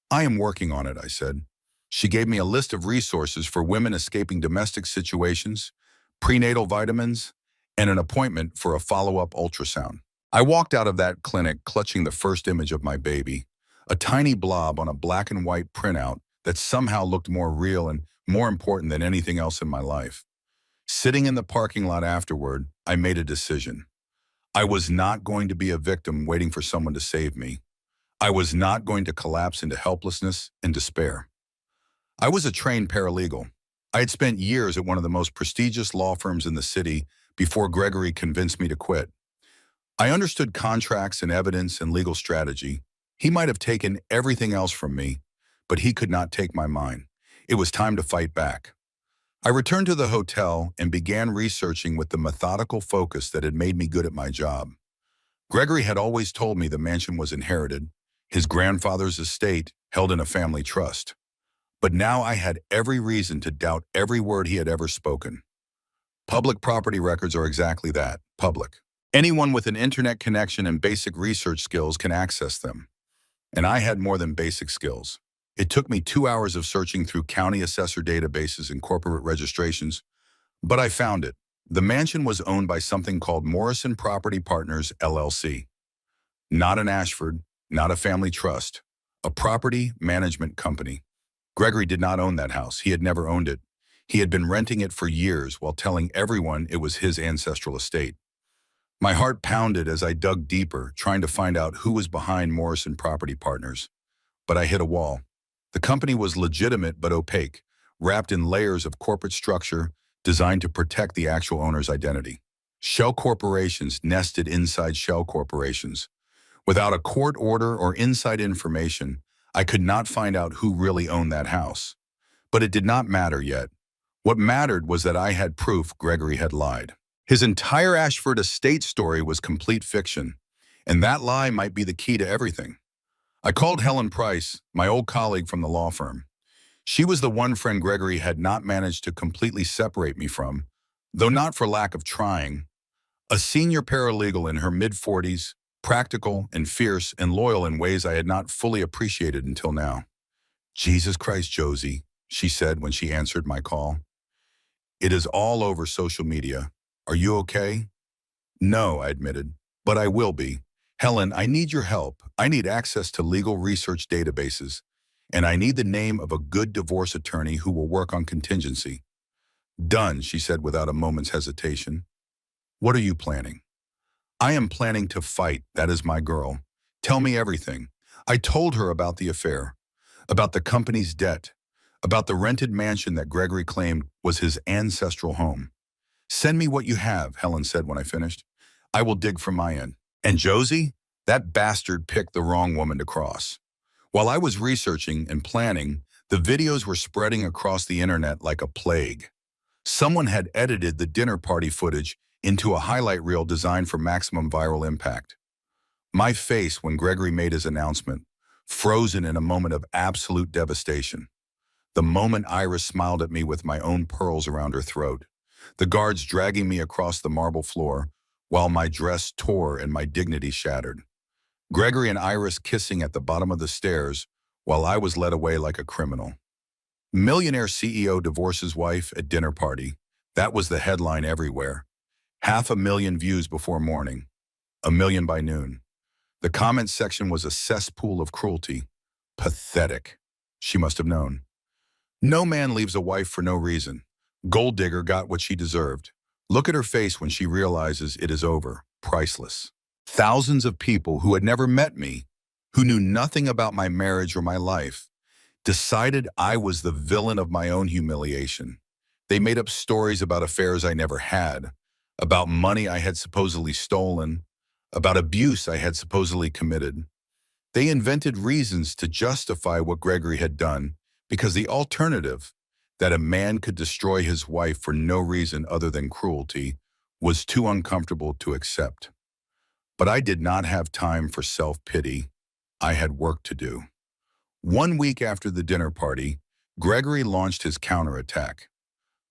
"I am working on it," I said. She gave me a list of resources for women escaping domestic situations, prenatal vitamins, and an appointment for a follow-up ultrasound. I walked out of that clinic clutching the first image of my baby, a tiny blob on a black and white printout that somehow looked more real and more important than anything else in my life. Sitting in the parking lot afterward, I made a decision. I was not going to be a victim waiting for someone to save me. I was not going to collapse into helplessness and despair. I was a trained paralegal. I had spent years at one of the most prestigious law firms in the city before Gregory convinced me to quit. I understood contracts and evidence and legal strategy. He might have taken everything else from me, but he could not take my mind. It was time to fight back. I returned to the hotel and began researching with the methodical focus that had made me good at my job. Gregory had always told me the mansion was inherited, his grandfather's estate held in a family trust. But now I had every reason to doubt every word he had ever spoken. Public property records are exactly that, public. Anyone with an internet connection and basic research skills can access them. And I had more than basic skills. It took me 2 hours of searching through county assessor databases and corporate registrations, but I found it. The mansion was owned by something called Morrison Property Partners, LLC. Not an Ashford, not a family trust, a property management company. Gregory did not own that house. He had never owned it. He had been renting it for years while telling everyone it was his ancestral estate. My heart pounded as I dug deeper, trying to find out who was behind Morrison Property Partners. But I hit a wall. The company was legitimate but opaque, wrapped in layers of corporate structure designed to protect the actual owner's identity. Shell corporations nested inside shell corporations. Without a court order or inside information, I could not find out who really owned that house. But it did not matter yet. What mattered was that I had proof Gregory had lied. His entire Ashford estate story was complete fiction, and that lie might be the key to everything. I called Helen Price, my old colleague from the law firm. She was the one friend Gregory had not managed to completely separate me from, though not for lack of trying. A senior paralegal in her mid-40s, practical and fierce and loyal in ways I had not fully appreciated until now. "Jesus Christ, Josie," she said when she answered my call. "It is all over social media. Are you okay?" "No," I admitted, "but I will be. Helen, I need your help. I need access to legal research databases, and I need the name of a good divorce attorney who will work on contingency." "Done," she said without a moment's hesitation. "What are you planning?" "I am planning to fight. That is my girl. Tell me everything." I told her about the affair, about the company's debt, about the rented mansion that Gregory claimed was his ancestral home. "Send me what you have," Helen said when I finished. I will dig from my end. And Josie? That bastard picked the wrong woman to cross. While I was researching and planning, the videos were spreading across the internet like a plague. Someone had edited the dinner party footage into a highlight reel designed for maximum viral impact. My face when Gregory made his announcement, frozen in a moment of absolute devastation. The moment Iris smiled at me with my own pearls around her throat. The guards dragging me across the marble floor, while my dress tore and my dignity shattered. Gregory and Iris kissing at the bottom of the stairs, while I was led away like a criminal. Millionaire CEO divorces wife at dinner party. That was the headline everywhere. 500,000 views before morning. 1,000,000 by noon. The comment section was a cesspool of cruelty. Pathetic. She must have known. No man leaves a wife for no reason. Gold digger got what she deserved. Look at her face when she realizes it is over. Priceless. Thousands of people who had never met me, who knew nothing about my marriage or my life, decided I was the villain of my own humiliation. They made up stories about affairs I never had, about money I had supposedly stolen, about abuse I had supposedly committed. They invented reasons to justify what Gregory had done, because the alternative, that a man could destroy his wife for no reason other than cruelty, was too uncomfortable to accept. But I did not have time for self-pity. I had work to do. 1 week after the dinner party, Gregory launched his counterattack.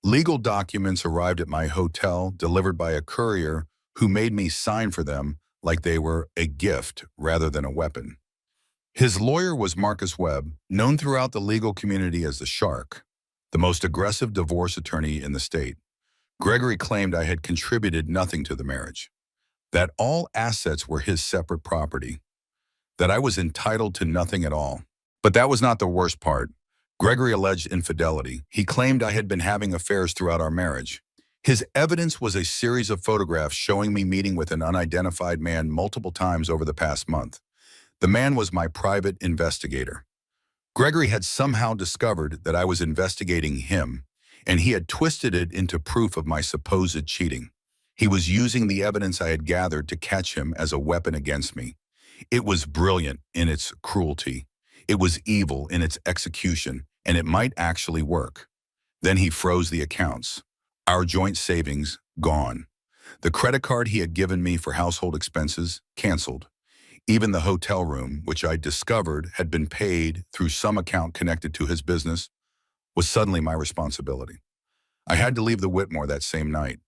Legal documents arrived at my hotel, delivered by a courier who made me sign for them like they were a gift rather than a weapon. His lawyer was Marcus Webb, known throughout the legal community as the Shark, the most aggressive divorce attorney in the state. Gregory claimed I had contributed nothing to the marriage, that all assets were his separate property, that I was entitled to nothing at all. But that was not the worst part. Gregory alleged infidelity. He claimed I had been having affairs throughout our marriage. His evidence was a series of photographs showing me meeting with an unidentified man multiple times over the past month. The man was my private investigator. Gregory had somehow discovered that I was investigating him, and he had twisted it into proof of my supposed cheating. He was using the evidence I had gathered to catch him as a weapon against me. It was brilliant in its cruelty. It was evil in its execution, and it might actually work. Then he froze the accounts. Our joint savings, gone. The credit card he had given me for household expenses, canceled. Even the hotel room, which I discovered had been paid through some account connected to his business, was suddenly my responsibility. I had to leave the Whitmore that same night.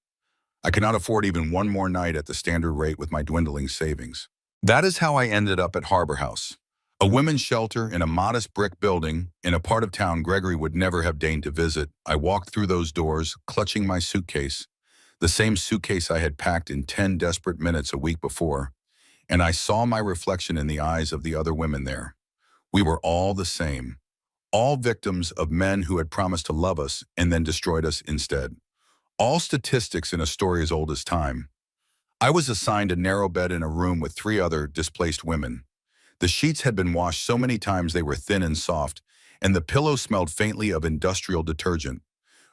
I could not afford even one more night at the standard rate with my dwindling savings. That is how I ended up at Harbor House, a women's shelter in a modest brick building in a part of town Gregory would never have deigned to visit. I walked through those doors, clutching my suitcase, the same suitcase I had packed in 10 desperate minutes a week before, and I saw my reflection in the eyes of the other women there. We were all the same, all victims of men who had promised to love us and then destroyed us instead. All statistics in a story as old as time. I was assigned a narrow bed in a room with 3 other displaced women. The sheets had been washed so many times they were thin and soft, and the pillow smelled faintly of industrial detergent.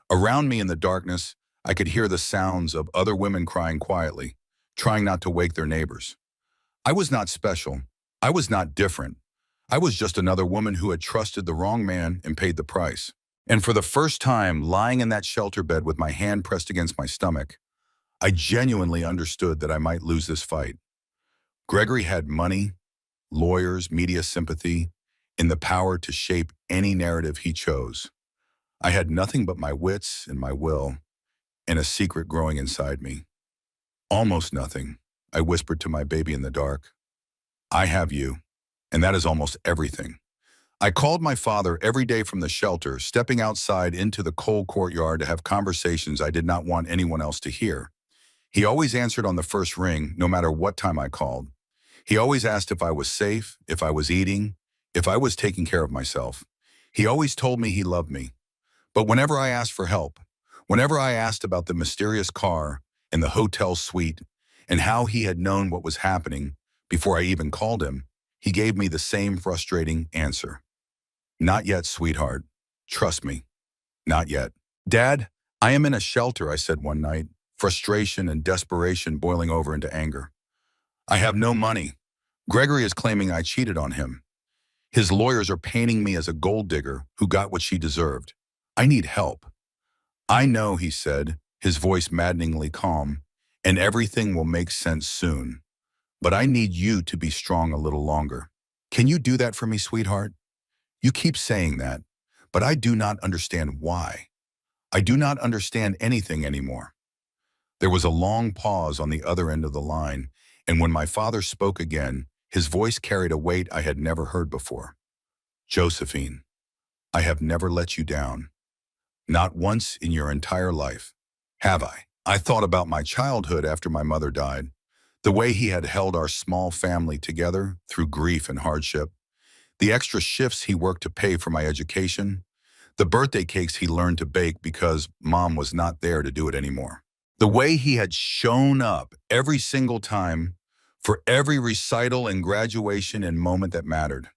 Around me in the darkness, I could hear the sounds of other women crying quietly, trying not to wake their neighbors. I was not special. I was not different. I was just another woman who had trusted the wrong man and paid the price. And for the first time, lying in that shelter bed with my hand pressed against my stomach, I genuinely understood that I might lose this fight. Gregory had money, lawyers, media sympathy, and the power to shape any narrative he chose. I had nothing but my wits and my will, and a secret growing inside me. Almost nothing, I whispered to my baby in the dark. I have you, and that is almost everything. I called my father every day from the shelter, stepping outside into the cold courtyard to have conversations I did not want anyone else to hear. He always answered on the first ring, no matter what time I called. He always asked if I was safe, if I was eating, if I was taking care of myself. He always told me he loved me. But whenever I asked for help, whenever I asked about the mysterious car and the hotel suite and how he had known what was happening before I even called him, he gave me the same frustrating answer. Not yet, sweetheart. Trust me. Not yet. Dad, I am in a shelter, I said one night, frustration and desperation boiling over into anger. I have no money. Gregory is claiming I cheated on him. His lawyers are painting me as a gold digger who got what she deserved. I need help. I know, he said, his voice maddeningly calm, and everything will make sense soon. But I need you to be strong a little longer. Can you do that for me, sweetheart? You keep saying that, but I do not understand why. I do not understand anything anymore. There was a long pause on the other end of the line, and when my father spoke again, his voice carried a weight I had never heard before. Josephine, I have never let you down. Not once in your entire life. Have I? I thought about my childhood after my mother died, the way he had held our small family together through grief and hardship, the extra shifts he worked to pay for my education, the birthday cakes he learned to bake because mom was not there to do it anymore. The way he had shown up every single time for every recital and graduation and moment that mattered.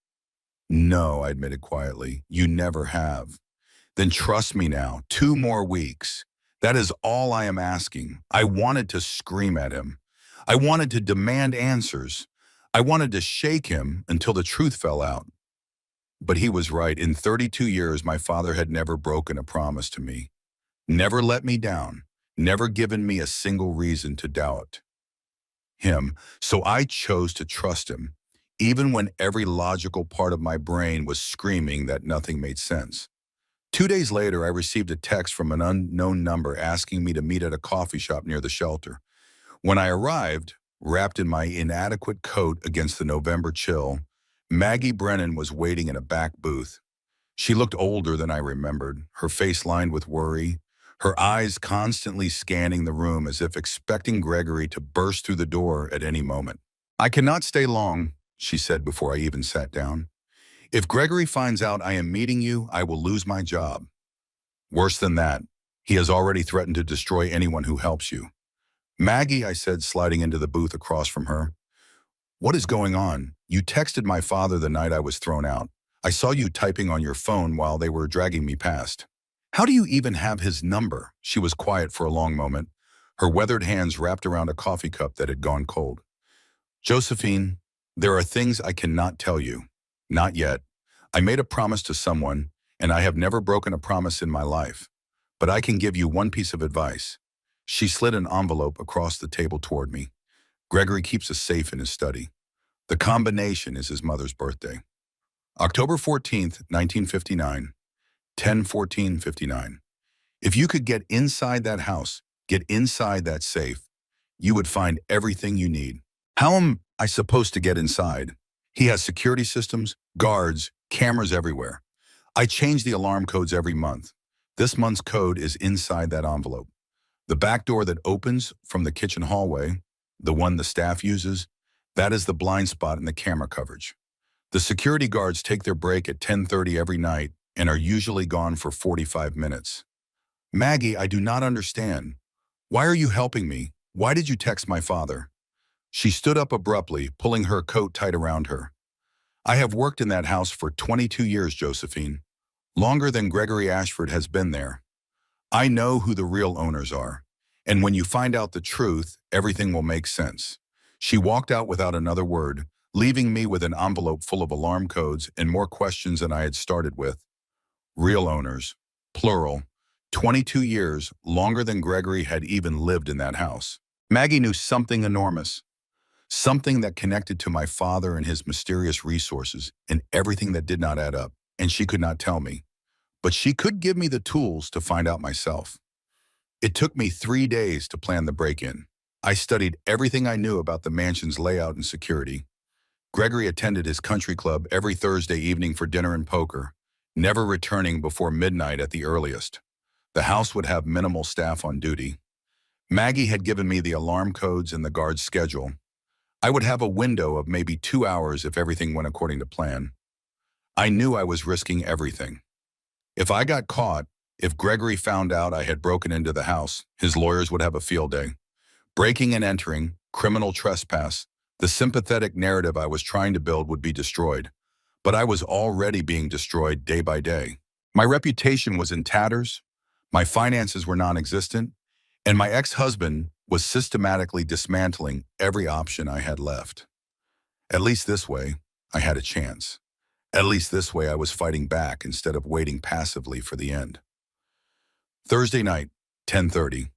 No, I admitted quietly, you never have. Then trust me now, 2 more weeks. That is all I am asking. I wanted to scream at him. I wanted to demand answers. I wanted to shake him until the truth fell out. But he was right. In 32 years, my father had never broken a promise to me, never let me down, never given me a single reason to doubt him. So I chose to trust him, even when every logical part of my brain was screaming that nothing made sense. 2 days later, I received a text from an unknown number asking me to meet at a coffee shop near the shelter. When I arrived, wrapped in my inadequate coat against the November chill, Maggie Brennan was waiting in a back booth. She looked older than I remembered, her face lined with worry, her eyes constantly scanning the room as if expecting Gregory to burst through the door at any moment. I cannot stay long, she said before I even sat down. If Gregory finds out I am meeting you, I will lose my job. Worse than that, he has already threatened to destroy anyone who helps you. Maggie, I said, sliding into the booth across from her. What is going on? You texted my father the night I was thrown out. I saw you typing on your phone while they were dragging me past. How do you even have his number? She was quiet for a long moment, her weathered hands wrapped around a coffee cup that had gone cold. Josephine, there are things I cannot tell you. Not yet. I made a promise to someone, and I have never broken a promise in my life. But I can give you one piece of advice. She slid an envelope across the table toward me. Gregory keeps a safe in his study. The combination is his mother's birthday. October 14th, 1959, 10/14/59. If you could get inside that house, get inside that safe, you would find everything you need. How am I supposed to get inside? He has security systems, guards, cameras everywhere. I change the alarm codes every month. This month's code is inside that envelope. The back door that opens from the kitchen hallway, the one the staff uses, that is the blind spot in the camera coverage. The security guards take their break at 10:30 every night and are usually gone for 45 minutes. Maggie, I do not understand. Why are you helping me? Why did you text my father? She stood up abruptly, pulling her coat tight around her. I have worked in that house for 22 years, Josephine. Longer than Gregory Ashford has been there. I know who the real owners are. And when you find out the truth, everything will make sense. She walked out without another word, leaving me with an envelope full of alarm codes and more questions than I had started with. Real owners, plural, 22 years, longer than Gregory had even lived in that house. Maggie knew something enormous, something that connected to my father and his mysterious resources and everything that did not add up, and she could not tell me. But she could give me the tools to find out myself. It took me 3 days to plan the break-in. I studied everything I knew about the mansion's layout and security. Gregory attended his country club every Thursday evening for dinner and poker, never returning before midnight at the earliest. The house would have minimal staff on duty. Maggie had given me the alarm codes and the guard's schedule. I would have a window of maybe 2 hours if everything went according to plan. I knew I was risking everything. If I got caught, if Gregory found out I had broken into the house, his lawyers would have a field day. Breaking and entering, criminal trespass, the sympathetic narrative I was trying to build would be destroyed. But I was already being destroyed day by day. My reputation was in tatters, my finances were non-existent, And my ex-husband was systematically dismantling every option I had left. At least this way, I had a chance. At least this way I was fighting back instead of waiting passively for the end. Thursday night, 10:30.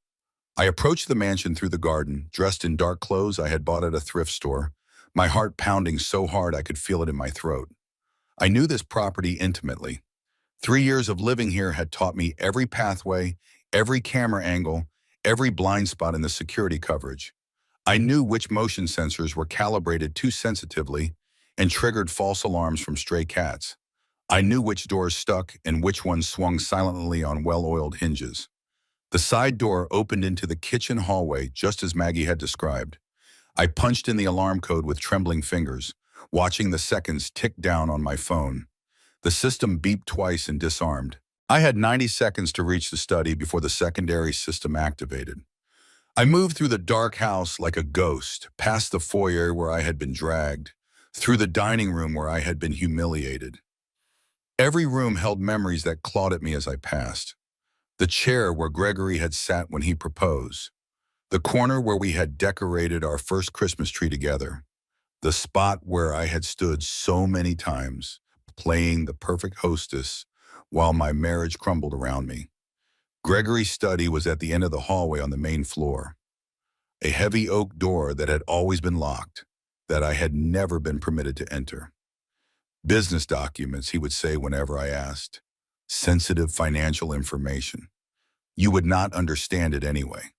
I approached the mansion through the garden, dressed in dark clothes I had bought at a thrift store, my heart pounding so hard I could feel it in my throat. I knew this property intimately. 3 years of living here had taught me every pathway, every camera angle, every blind spot in the security coverage. I knew which motion sensors were calibrated too sensitively and triggered false alarms from stray cats. I knew which doors stuck and which ones swung silently on well-oiled hinges. The side door opened into the kitchen hallway just as Maggie had described. I punched in the alarm code with trembling fingers, watching the seconds tick down on my phone. The system beeped twice and disarmed. I had 90 seconds to reach the study before the secondary system activated. I moved through the dark house like a ghost, past the foyer where I had been dragged, through the dining room where I had been humiliated. Every room held memories that clawed at me as I passed. The chair where Gregory had sat when he proposed. The corner where we had decorated our first Christmas tree together. The spot where I had stood so many times, playing the perfect hostess while my marriage crumbled around me. Gregory's study was at the end of the hallway on the main floor. A heavy oak door that had always been locked, that I had never been permitted to enter. Business documents, he would say whenever I asked. Sensitive financial information. You would not understand it anyway.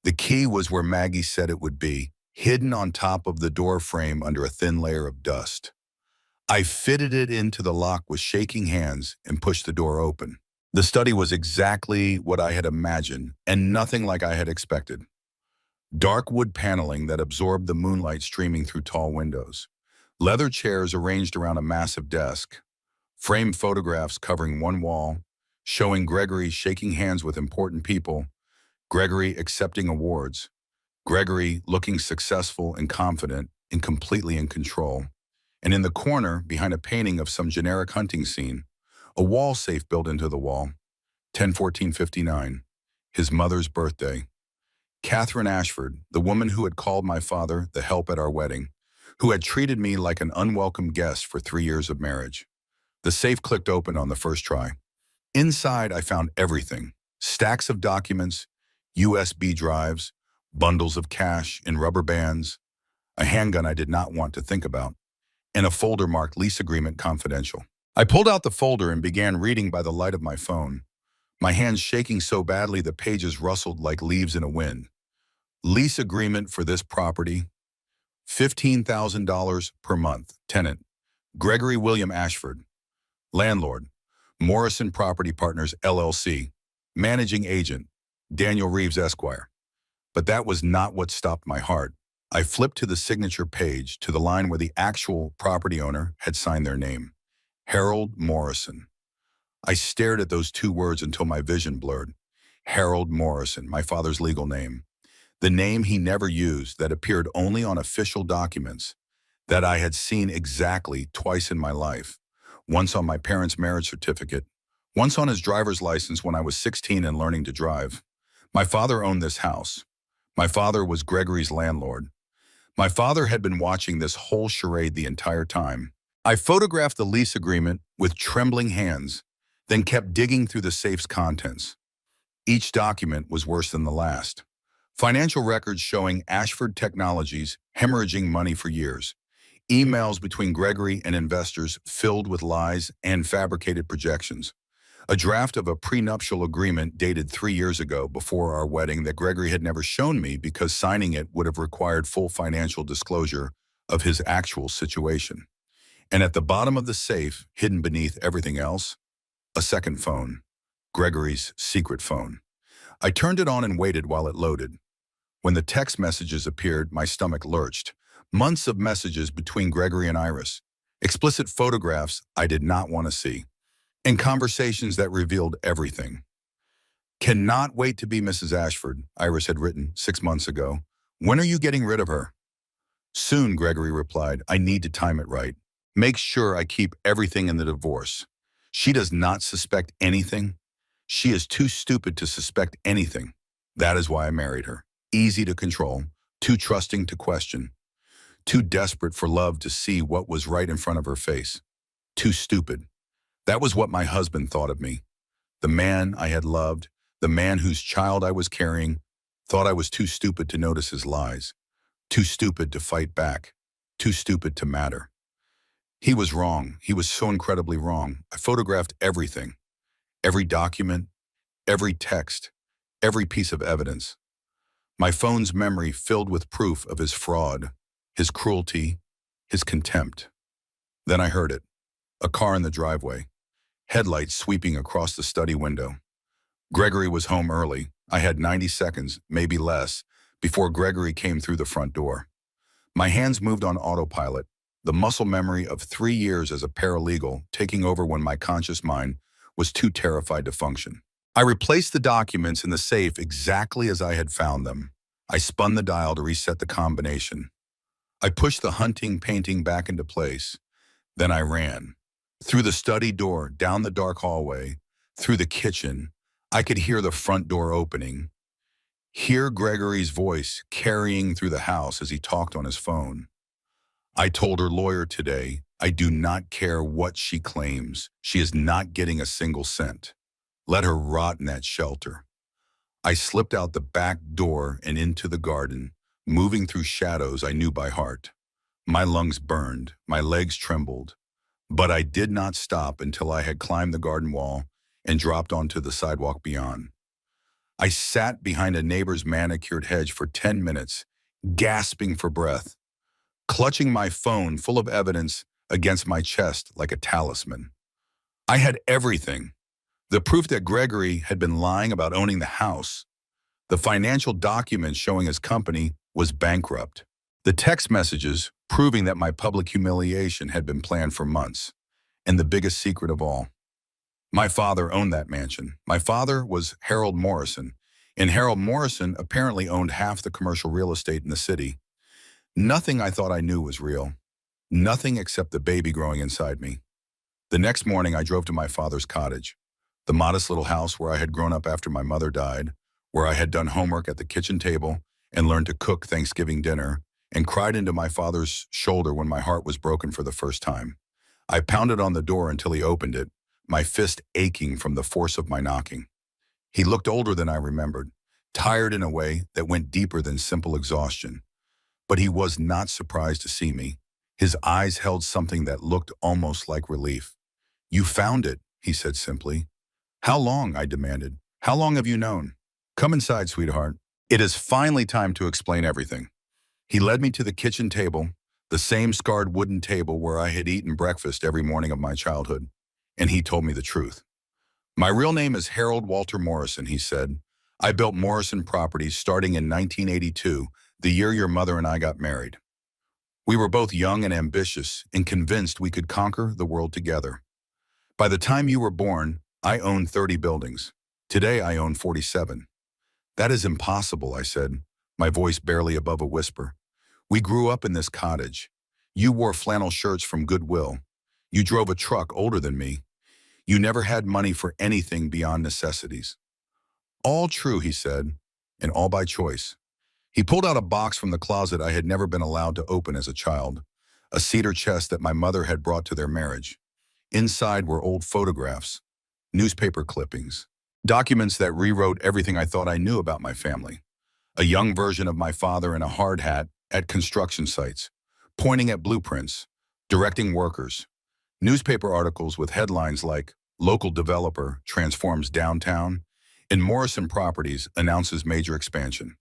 The key was where Maggie said it would be, hidden on top of the door frame under a thin layer of dust. I fitted it into the lock with shaking hands and pushed the door open. The study was exactly what I had imagined and nothing like I had expected. Dark wood paneling that absorbed the moonlight streaming through tall windows. Leather chairs arranged around a massive desk. Framed photographs covering one wall, showing Gregory shaking hands with important people, Gregory accepting awards, Gregory looking successful and confident and completely in control. And in the corner, behind a painting of some generic hunting scene, a wall safe built into the wall, 10/14/59, his mother's birthday. Catherine Ashford, the woman who had called my father the help at our wedding, who had treated me like an unwelcome guest for 3 years of marriage. The safe clicked open on the first try. Inside, I found everything. Stacks of documents, USB drives, bundles of cash in rubber bands, a handgun I did not want to think about, and a folder marked Lease Agreement Confidential. I pulled out the folder and began reading by the light of my phone, my hands shaking so badly the pages rustled like leaves in a wind. Lease agreement for this property, $15,000 per month. Tenant, Gregory William Ashford. Landlord, Morrison Property Partners, LLC. Managing agent, Daniel Reeves, Esquire. But that was not what stopped my heart. I flipped to the signature page, to the line where the actual property owner had signed their name. Harold Morrison. I stared at those two words until my vision blurred. Harold Morrison, my father's legal name. The name he never used, that appeared only on official documents, that I had seen exactly twice in my life. Once on my parents' marriage certificate, once on his driver's license when I was 16 and learning to drive. My father owned this house. My father was Gregory's landlord. My father had been watching this whole charade the entire time. I photographed the lease agreement with trembling hands, then kept digging through the safe's contents. Each document was worse than the last. Financial records showing Ashford Technologies hemorrhaging money for years. Emails between Gregory and investors filled with lies and fabricated projections. A draft of a prenuptial agreement dated 3 years ago before our wedding that Gregory had never shown me because signing it would have required full financial disclosure of his actual situation. And at the bottom of the safe, hidden beneath everything else, a second phone, Gregory's secret phone. I turned it on and waited while it loaded. When the text messages appeared, my stomach lurched. Months of messages between Gregory and Iris, explicit photographs I did not want to see, and conversations that revealed everything. Cannot wait to be Mrs. Ashford, Iris had written 6 months ago. When are you getting rid of her? Soon, Gregory replied. I need to time it right. Make sure I keep everything in the divorce. She does not suspect anything. She is too stupid to suspect anything. That is why I married her. Easy to control, too trusting to question, too desperate for love to see what was right in front of her face, too stupid. That was what my husband thought of me. The man I had loved, the man whose child I was carrying, thought I was too stupid to notice his lies, too stupid to fight back, too stupid to matter. He was wrong. He was so incredibly wrong. I photographed everything, every document, every text, every piece of evidence. My phone's memory filled with proof of his fraud, his cruelty, his contempt. Then I heard it. A car in the driveway, headlights sweeping across the study window. Gregory was home early. I had 90 seconds, maybe less, before Gregory came through the front door. My hands moved on autopilot, the muscle memory of 3 years as a paralegal taking over when my conscious mind was too terrified to function. I replaced the documents in the safe exactly as I had found them. I spun the dial to reset the combination. I pushed the hunting painting back into place. Then I ran. Through the study door, down the dark hallway, through the kitchen. I could hear the front door opening, hear Gregory's voice carrying through the house as he talked on his phone. I told her lawyer today, I do not care what she claims. She is not getting a single cent. Let her rot in that shelter. I slipped out the back door and into the garden, moving through shadows I knew by heart. My lungs burned, my legs trembled, but I did not stop until I had climbed the garden wall and dropped onto the sidewalk beyond. I sat behind a neighbor's manicured hedge for 10 minutes, gasping for breath, clutching my phone full of evidence against my chest like a talisman. I had everything. The proof that Gregory had been lying about owning the house, the financial documents showing his company was bankrupt, the text messages proving that my public humiliation had been planned for months, and the biggest secret of all. My father owned that mansion. My father was Harold Morrison, and Harold Morrison apparently owned half the commercial real estate in the city. Nothing I thought I knew was real. Nothing except the baby growing inside me. The next morning, I drove to my father's cottage, the modest little house where I had grown up after my mother died, where I had done homework at the kitchen table and learned to cook Thanksgiving dinner, and cried into my father's shoulder when my heart was broken for the first time. I pounded on the door until he opened it, my fist aching from the force of my knocking. He looked older than I remembered, tired in a way that went deeper than simple exhaustion. But he was not surprised to see me. His eyes held something that looked almost like relief. "You found it," he said simply. "How long?" I demanded. "How long have you known?" "Come inside, sweetheart. It is finally time to explain everything." He led me to the kitchen table, the same scarred wooden table where I had eaten breakfast every morning of my childhood, and he told me the truth. "My real name is Harold Walter Morrison," he said. "I built Morrison Properties starting in 1982, the year your mother and I got married. We were both young and ambitious and convinced we could conquer the world together. By the time you were born, I owned 30 buildings. Today I own 47. "That is impossible," I said, my voice barely above a whisper. "We grew up in this cottage. You wore flannel shirts from Goodwill. You drove a truck older than me. You never had money for anything beyond necessities." "All true," he said, "and all by choice." He pulled out a box from the closet I had never been allowed to open as a child, a cedar chest that my mother had brought to their marriage. Inside were old photographs, newspaper clippings, documents that rewrote everything I thought I knew about my family. A young version of my father in a hard hat at construction sites, pointing at blueprints, directing workers, newspaper articles with headlines like "Local Developer Transforms Downtown" and "Morrison Properties Announces Major Expansion."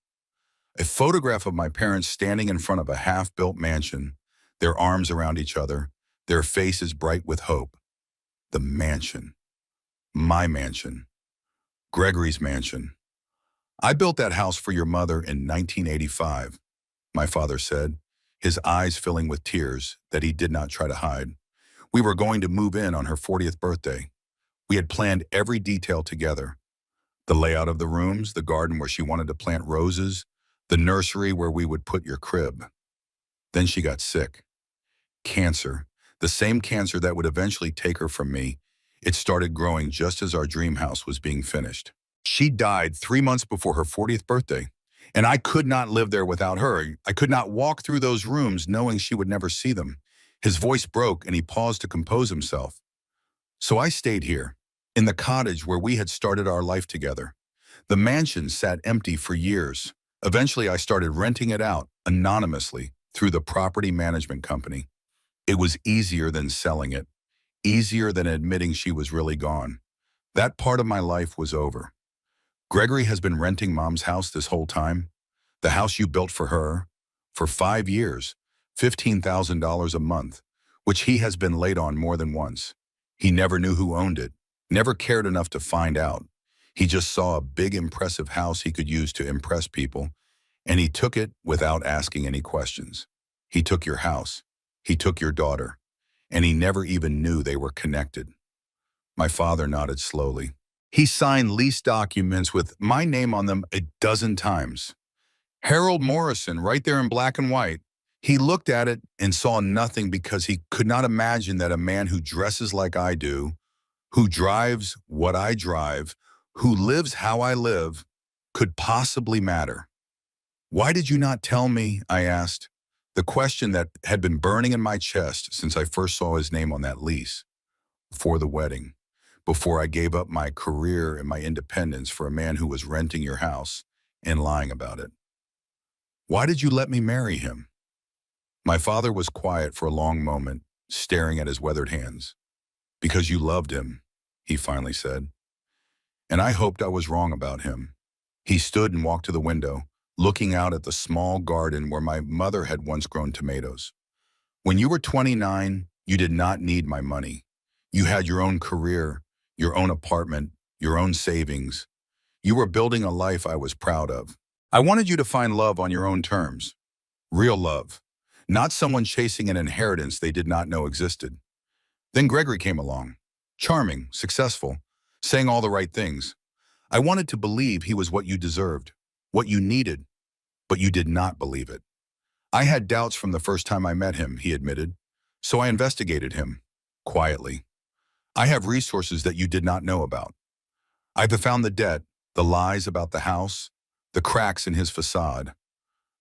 A photograph of my parents standing in front of a half-built mansion, their arms around each other, their faces bright with hope. The mansion. My mansion. Gregory's mansion. "I built that house for your mother in 1985, my father said, his eyes filling with tears that he did not try to hide. "We were going to move in on her 40th birthday. We had planned every detail together. The layout of the rooms, the garden where she wanted to plant roses, the nursery where we would put your crib. Then she got sick. Cancer. The same cancer that would eventually take her from me. It started growing just as our dream house was being finished. She died 3 months before her 40th birthday, and I could not live there without her. I could not walk through those rooms knowing she would never see them. His voice broke, and he paused to compose himself. So I stayed here, in the cottage where we had started our life together. The mansion sat empty for years. Eventually, I started renting it out, anonymously, through the property management company. It was easier than selling it, easier than admitting she was really gone. That part of my life was over. Gregory has been renting Mom's house this whole time. The house you built for her, for 5 years, $15,000 a month, which he has been late on more than once. He never knew who owned it, never cared enough to find out. He just saw a big, impressive house he could use to impress people, and he took it without asking any questions. He took your house, he took your daughter, and he never even knew they were connected. My father nodded slowly. He signed lease documents with my name on them a dozen times. Harold Morrison, right there in black and white. He looked at it and saw nothing because he could not imagine that a man who dresses like I do, who drives what I drive, who lives how I live, could possibly matter. Why did you not tell me? I asked, the question that had been burning in my chest since I first saw his name on that lease. Before the wedding, before I gave up my career and my independence for a man who was renting your house and lying about it. Why did you let me marry him? My father was quiet for a long moment, staring at his weathered hands. Because you loved him, he finally said. And I hoped I was wrong about him. He stood and walked to the window, looking out at the small garden where my mother had once grown tomatoes. When you were 29, you did not need my money. You had your own career, your own apartment, your own savings. You were building a life I was proud of. I wanted you to find love on your own terms. Real love. Not someone chasing an inheritance they did not know existed. Then Gregory came along. Charming, successful, saying all the right things. I wanted to believe he was what you deserved, what you needed, but you did not believe it. I had doubts from the first time I met him, he admitted. So I investigated him, quietly. I have resources that you did not know about. I've found the debt, the lies about the house, the cracks in his facade.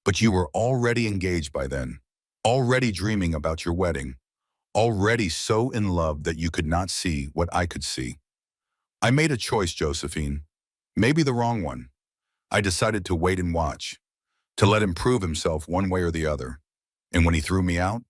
But you were already engaged by then, already dreaming about your wedding, already so in love that you could not see what I could see. I made a choice, Josephine, maybe the wrong one. I decided to wait and watch, to let him prove himself one way or the other. And when he threw me out,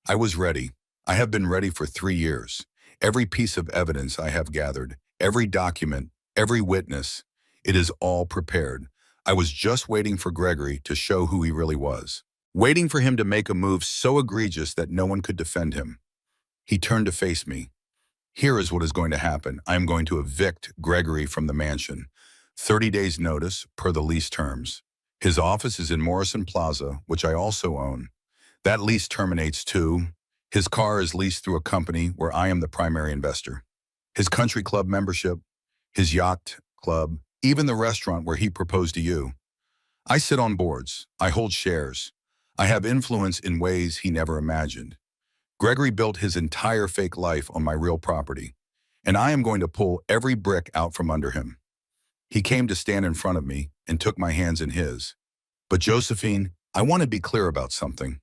I was ready. I have been ready for 3 years. Every piece of evidence I have gathered, every document, every witness, it is all prepared. I was just waiting for Gregory to show who he really was, waiting for him to make a move so egregious that no one could defend him. He turned to face me. Here is what is going to happen. I am going to evict Gregory from the mansion. 30 days notice per the lease terms. His office is in Morrison Plaza, which I also own. That lease terminates too. His car is leased through a company where I am the primary investor. His country club membership, his yacht club, even the restaurant where he proposed to you. I sit on boards. I hold shares. I have influence in ways he never imagined. Gregory built his entire fake life on my real property, and I am going to pull every brick out from under him. He came to stand in front of me and took my hands in his. But Josephine, I want to be clear about something.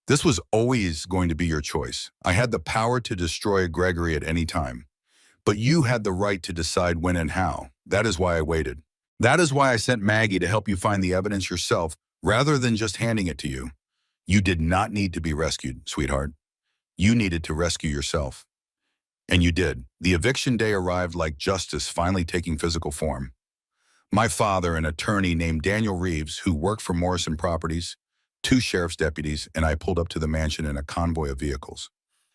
This was always going to be your choice. I had the power to destroy Gregory at any time, but you had the right to decide when and how. That is why I waited. That is why I sent Maggie to help you find the evidence yourself, rather than just handing it to you. You did not need to be rescued, sweetheart. You needed to rescue yourself. And you did. The eviction day arrived like justice finally taking physical form. My father, an attorney named Daniel Reeves, who worked for Morrison Properties, 2 sheriff's deputies, and I pulled up to the mansion in a convoy of vehicles.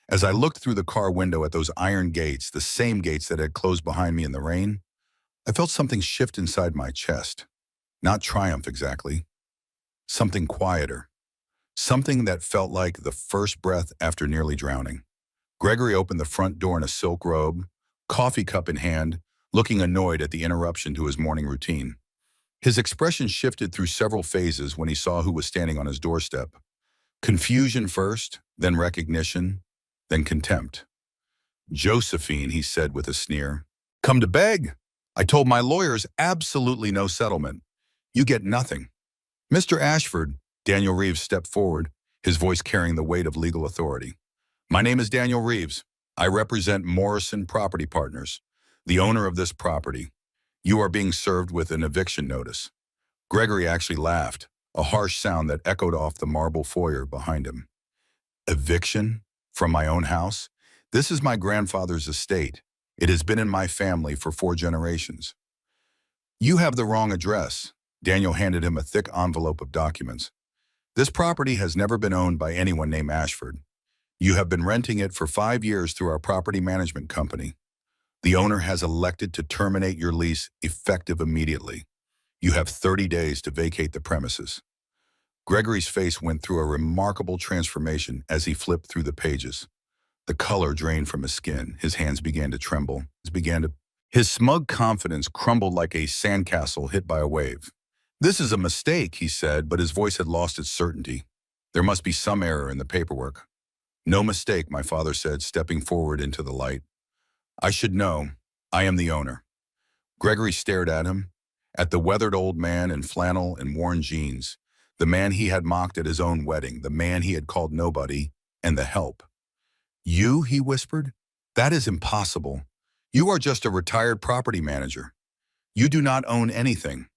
As I looked through the car window at those iron gates, the same gates that had closed behind me in the rain, I felt something shift inside my chest. Not triumph exactly. Something quieter. Something that felt like the first breath after nearly drowning. Gregory opened the front door in a silk robe, coffee cup in hand, looking annoyed at the interruption to his morning routine. His expression shifted through several phases when he saw who was standing on his doorstep. Confusion first, then recognition, then contempt. Josephine, he said with a sneer. Come to beg? I told my lawyers absolutely no settlement. You get nothing. Mr. Ashford, Daniel Reeves stepped forward, his voice carrying the weight of legal authority. My name is Daniel Reeves. I represent Morrison Property Partners, the owner of this property. You are being served with an eviction notice. Gregory actually laughed, a harsh sound that echoed off the marble foyer behind him. Eviction? From my own house? This is my grandfather's estate. It has been in my family for 4 generations. You have the wrong address. Daniel handed him a thick envelope of documents. This property has never been owned by anyone named Ashford. You have been renting it for 5 years through our property management company. The owner has elected to terminate your lease effective immediately. You have 30 days to vacate the premises. Gregory's face went through a remarkable transformation as he flipped through the pages. The color drained from his skin. His hands began to tremble. His smug confidence crumbled like a sandcastle hit by a wave. This is a mistake, he said, but his voice had lost its certainty. There must be some error in the paperwork. No mistake, my father said, stepping forward into the light. I should know. I am the owner. Gregory stared at him, at the weathered old man in flannel and worn jeans, the man he had mocked at his own wedding, the man he had called nobody, and the help. You, he whispered, that is impossible. You are just a retired property manager. You do not own anything.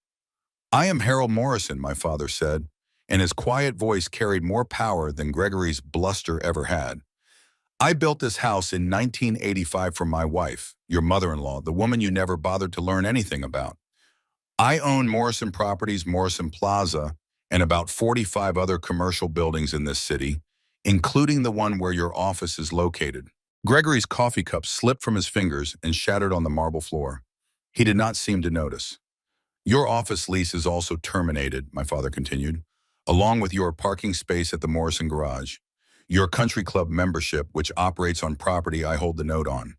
I am Harold Morrison, my father said, and his quiet voice carried more power than Gregory's bluster ever had. I built this house in 1985 for my wife, your mother-in-law, the woman you never bothered to learn anything about. I own Morrison Properties, Morrison Plaza, and about 45 other commercial buildings in this city, including the one where your office is located. Gregory's coffee cup slipped from his fingers and shattered on the marble floor. He did not seem to notice. Your office lease is also terminated, my father continued, along with your parking space at the Morrison Garage, your country club membership, which operates on property I hold the note on,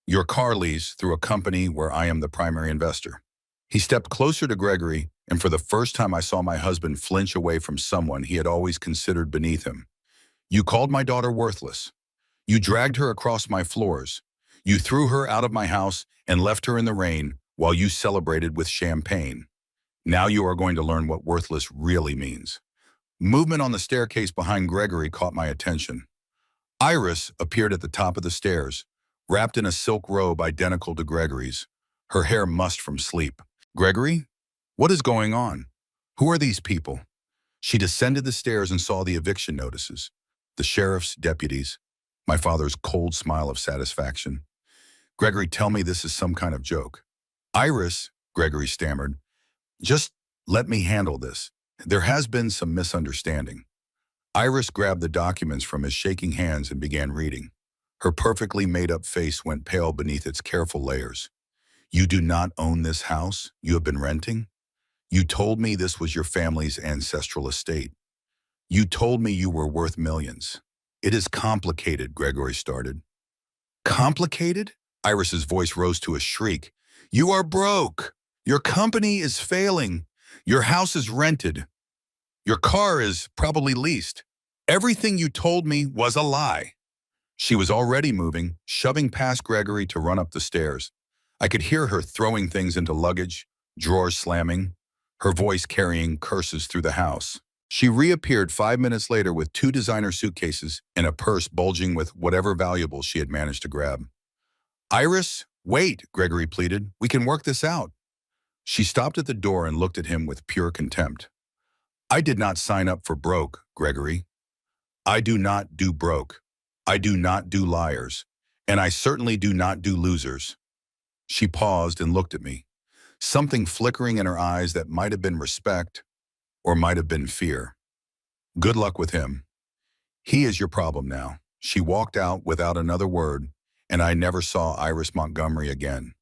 your car lease through a company where I am the primary investor. He stepped closer to Gregory, and for the first time I saw my husband flinch away from someone he had always considered beneath him. You called my daughter worthless. You dragged her across my floors. You threw her out of my house and left her in the rain while you celebrated with champagne. Now you are going to learn what worthless really means. Movement on the staircase behind Gregory caught my attention. Iris appeared at the top of the stairs, wrapped in a silk robe identical to Gregory's, her hair mussed from sleep. Gregory? What is going on? Who are these people? She descended the stairs and saw the eviction notices, the sheriff's deputies, my father's cold smile of satisfaction. Gregory, tell me this is some kind of joke. Iris, Gregory stammered, just let me handle this. There has been some misunderstanding. Iris grabbed the documents from his shaking hands and began reading. Her perfectly made-up face went pale beneath its careful layers. You do not own this house you have been renting? You told me this was your family's ancestral estate. You told me you were worth millions. It is complicated, Gregory started. Complicated? Iris's voice rose to a shriek. You are broke. Your company is failing. Your house is rented. Your car is probably leased. Everything you told me was a lie. She was already moving, shoving past Gregory to run up the stairs. I could hear her throwing things into luggage, drawers slamming, her voice carrying curses through the house. She reappeared 5 minutes later with 2 designer suitcases and a purse bulging with whatever valuables she had managed to grab. Iris, wait, Gregory pleaded. We can work this out. She stopped at the door and looked at him with pure contempt. I did not sign up for broke, Gregory. I do not do broke. I do not do liars. And I certainly do not do losers. She paused and looked at me, something flickering in her eyes that might have been respect or might have been fear. Good luck with him. He is your problem now. She walked out without another word, and I never saw Iris Montgomery again.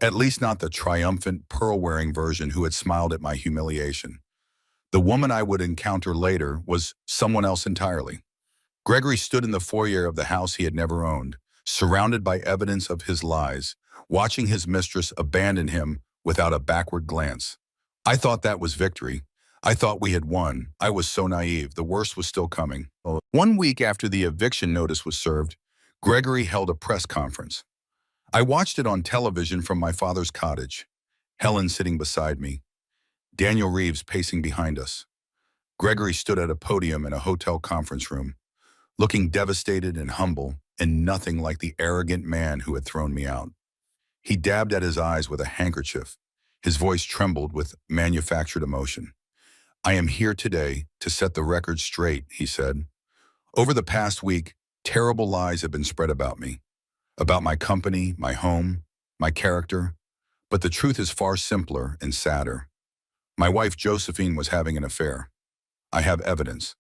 At least not the triumphant, pearl-wearing version who had smiled at my humiliation. The woman I would encounter later was someone else entirely. Gregory stood in the foyer of the house he had never owned, surrounded by evidence of his lies, watching his mistress abandon him without a backward glance. I thought that was victory. I thought we had won. I was so naive. The worst was still coming. 1 week after the eviction notice was served, Gregory held a press conference. I watched it on television from my father's cottage. Helen sitting beside me, Daniel Reeves pacing behind us. Gregory stood at a podium in a hotel conference room, looking devastated and humble, and nothing like the arrogant man who had thrown me out. He dabbed at his eyes with a handkerchief. His voice trembled with manufactured emotion. "I am here today to set the record straight," he said. "Over the past week, terrible lies have been spread about me, about my company, my home, my character. But the truth is far simpler and sadder. My wife Josephine was having an affair. I have evidence.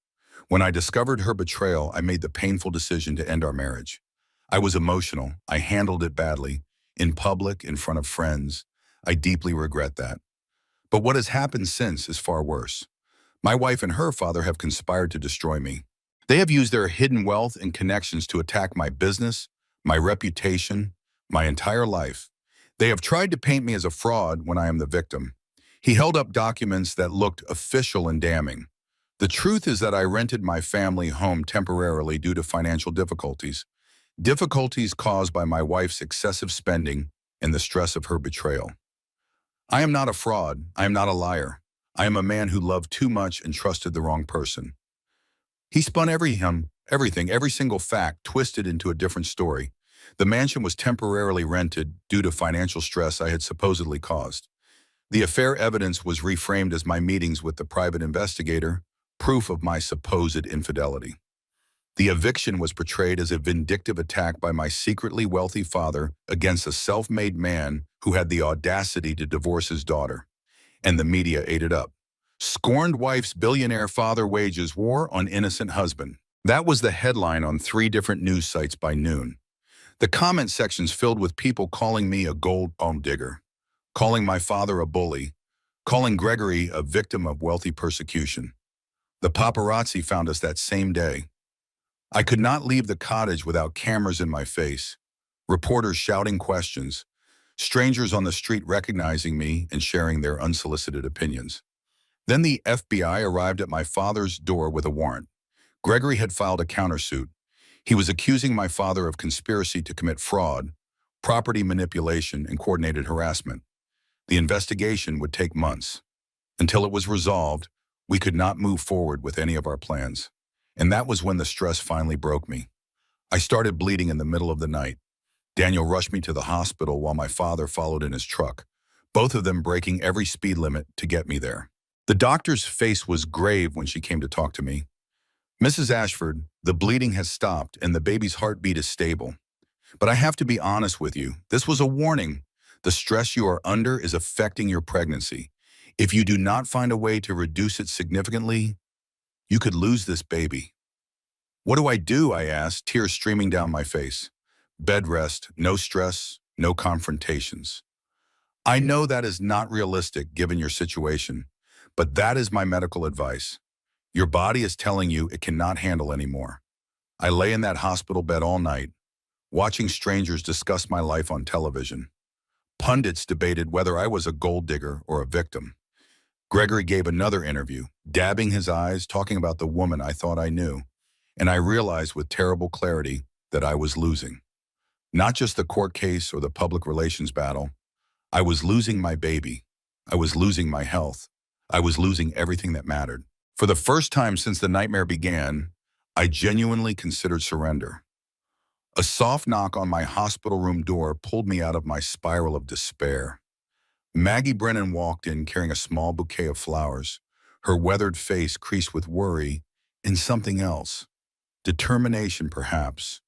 When I discovered her betrayal, I made the painful decision to end our marriage. I was emotional. I handled it badly. In public, in front of friends. I deeply regret that. But what has happened since is far worse. My wife and her father have conspired to destroy me. They have used their hidden wealth and connections to attack my business, my reputation, my entire life. They have tried to paint me as a fraud when I am the victim." He held up documents that looked official and damning. "The truth is that I rented my family home temporarily due to financial difficulties. Difficulties caused by my wife's excessive spending and the stress of her betrayal. I am not a fraud. I am not a liar. I am a man who loved too much and trusted the wrong person." He spun everything, every single fact, twisted into a different story. The mansion was temporarily rented due to financial stress I had supposedly caused. The affair evidence was reframed as my meetings with the private investigator, proof of my supposed infidelity. The eviction was portrayed as a vindictive attack by my secretly wealthy father against a self-made man who had the audacity to divorce his daughter. And the media ate it up. "Scorned wife's billionaire father wages war on innocent husband." That was the headline on 3 different news sites by noon. The comment sections filled with people calling me a gold digger, calling my father a bully, calling Gregory a victim of wealthy persecution. The paparazzi found us that same day. I could not leave the cottage without cameras in my face, reporters shouting questions, strangers on the street recognizing me and sharing their unsolicited opinions. Then the FBI arrived at my father's door with a warrant. Gregory had filed a countersuit. He was accusing my father of conspiracy to commit fraud, property manipulation, and coordinated harassment. The investigation would take months. Until it was resolved, we could not move forward with any of our plans. And that was when the stress finally broke me. I started bleeding in the middle of the night. Daniel rushed me to the hospital while my father followed in his truck, both of them breaking every speed limit to get me there. The doctor's face was grave when she came to talk to me. "Mrs. Ashford, the bleeding has stopped and the baby's heartbeat is stable. But I have to be honest with you. This was a warning. The stress you are under is affecting your pregnancy. If you do not find a way to reduce it significantly, you could lose this baby." "What do I do?" I asked, tears streaming down my face. "Bed rest, no stress, no confrontations." "I know that is not realistic given your situation, but that is my medical advice. Your body is telling you it cannot handle anymore." I lay in that hospital bed all night, watching strangers discuss my life on television. Pundits debated whether I was a gold digger or a victim. Gregory gave another interview, dabbing his eyes, talking about the woman I thought I knew, and I realized with terrible clarity that I was losing. Not just the court case or the public relations battle. I was losing my baby. I was losing my health. I was losing everything that mattered. For the first time since the nightmare began, I genuinely considered surrender. A soft knock on my hospital room door pulled me out of my spiral of despair. Maggie Brennan walked in carrying a small bouquet of flowers, her weathered face creased with worry and something else. Determination, perhaps,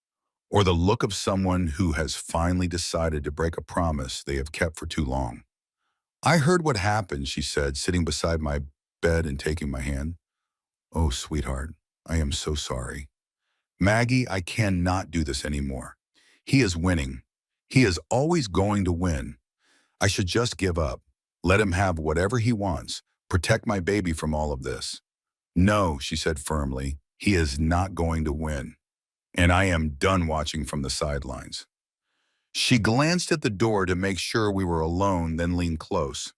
or the look of someone who has finally decided to break a promise they have kept for too long. "I heard what happened," she said, sitting beside my bed and taking my hand. "Oh, sweetheart, I am so sorry. Maggie, I cannot do this anymore. He is winning. He is always going to win. I should just give up. Let him have whatever he wants. Protect my baby from all of this." "No," she said firmly, "he is not going to win. And I am done watching from the sidelines." She glanced at the door to make sure we were alone, then leaned close.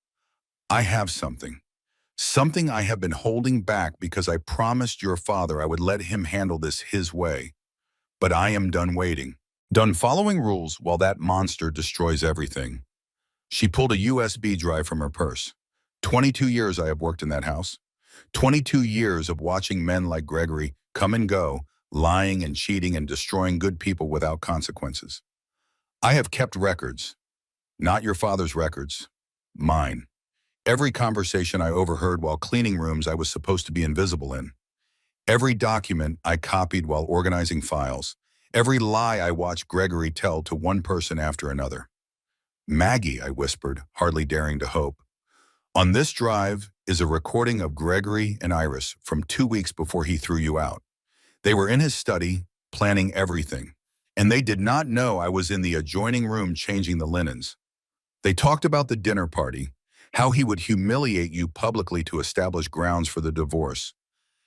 "I have something. Something I have been holding back because I promised your father I would let him handle this his way. But I am done waiting." Done following rules while that monster destroys everything. She pulled a USB drive from her purse. 22 years I have worked in that house. 22 years of watching men like Gregory come and go, lying and cheating and destroying good people without consequences. I have kept records, not your father's records, mine. Every conversation I overheard while cleaning rooms I was supposed to be invisible in. Every document I copied while organizing files. Every lie I watched Gregory tell to one person after another. Maggie, I whispered, hardly daring to hope. On this drive is a recording of Gregory and Iris from 2 weeks before he threw you out. They were in his study, planning everything, and they did not know I was in the adjoining room changing the linens. They talked about the dinner party, how he would humiliate you publicly to establish grounds for the divorce,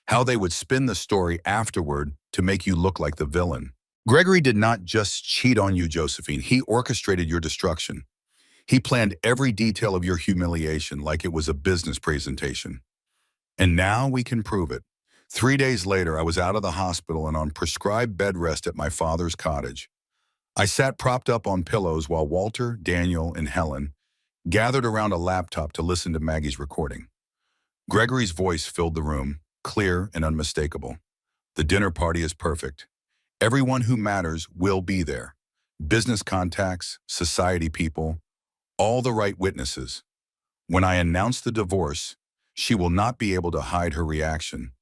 how they would spin the story afterward to make you look like the villain. Gregory did not just cheat on you, Josephine. He orchestrated your destruction. He planned every detail of your humiliation like it was a business presentation. And now we can prove it. 3 days later, I was out of the hospital and on prescribed bed rest at my father's cottage. I sat propped up on pillows while Walter, Daniel, and Helen gathered around a laptop to listen to Maggie's recording. Gregory's voice filled the room, clear and unmistakable. The dinner party is perfect. Everyone who matters will be there. Business contacts, society people, all the right witnesses. When I announce the divorce, she will not be able to hide her reaction.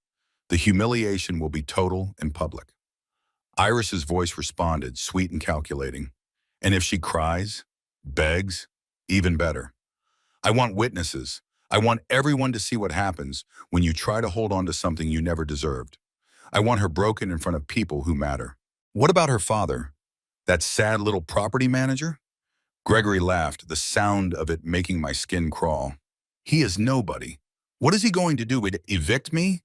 The humiliation will be total and public. Iris's voice responded, sweet and calculating. And if she cries, begs, even better. I want witnesses. I want everyone to see what happens when you try to hold on to something you never deserved. I want her broken in front of people who matter. What about her father? That sad little property manager? Gregory laughed, the sound of it making my skin crawl. He is nobody. What is he going to do? Evict me?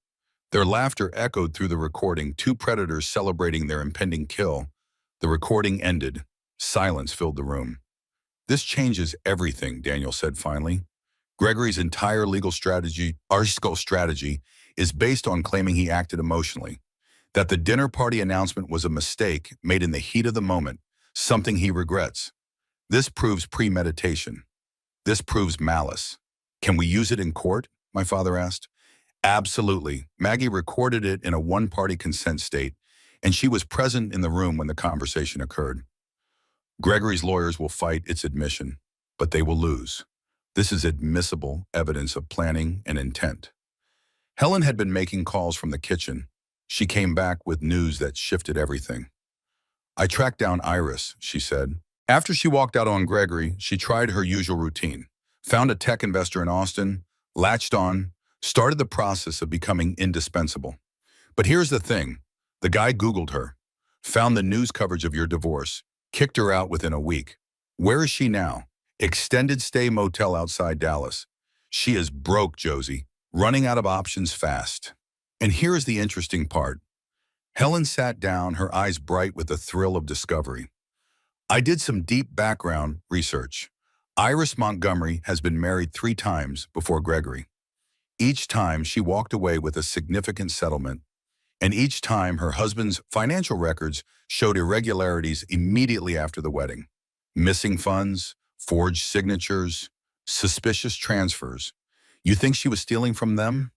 Their laughter echoed through the recording, two predators celebrating their impending kill. The recording ended. Silence filled the room. This changes everything, Daniel said finally. Gregory's entire legal strategy is based on claiming he acted emotionally, that the dinner party announcement was a mistake made in the heat of the moment, something he regrets. This proves premeditation. This proves malice. Can we use it in court? My father asked. Absolutely. Maggie recorded it in a one-party consent state, and she was present in the room when the conversation occurred. Gregory's lawyers will fight its admission, but they will lose. This is admissible evidence of planning and intent. Helen had been making calls from the kitchen. She came back with news that shifted everything. I tracked down Iris, she said. After she walked out on Gregory, she tried her usual routine, found a tech investor in Austin, latched on, started the process of becoming indispensable. But here's the thing. The guy Googled her, found the news coverage of your divorce, kicked her out within a week. Where is she now? Extended stay motel outside Dallas. She is broke, Josie, running out of options fast. And here is the interesting part. Helen sat down, her eyes bright with the thrill of discovery. I did some deep background research. Iris Montgomery has been married 3 times before Gregory. Each time she walked away with a significant settlement, and each time her husband's financial records showed irregularities immediately after the wedding. Missing funds, forged signatures, suspicious transfers. You think she was stealing from them?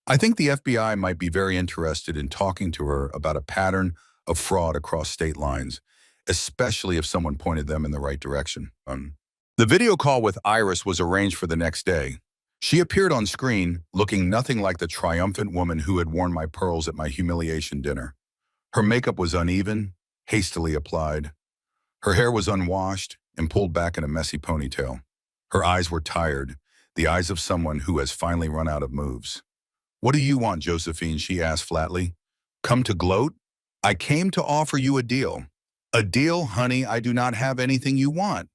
I think the FBI might be very interested in talking to her about a pattern of fraud across state lines, especially if someone pointed them in the right direction. The video call with Iris was arranged for the next day. She appeared on screen, looking nothing like the triumphant woman who had worn my pearls at my humiliation dinner. Her makeup was uneven, hastily applied. Her hair was unwashed and pulled back in a messy ponytail. Her eyes were tired, the eyes of someone who has finally run out of moves. What do you want, Josephine? She asked flatly. Come to gloat? I came to offer you a deal. A deal, honey? I do not have anything you want.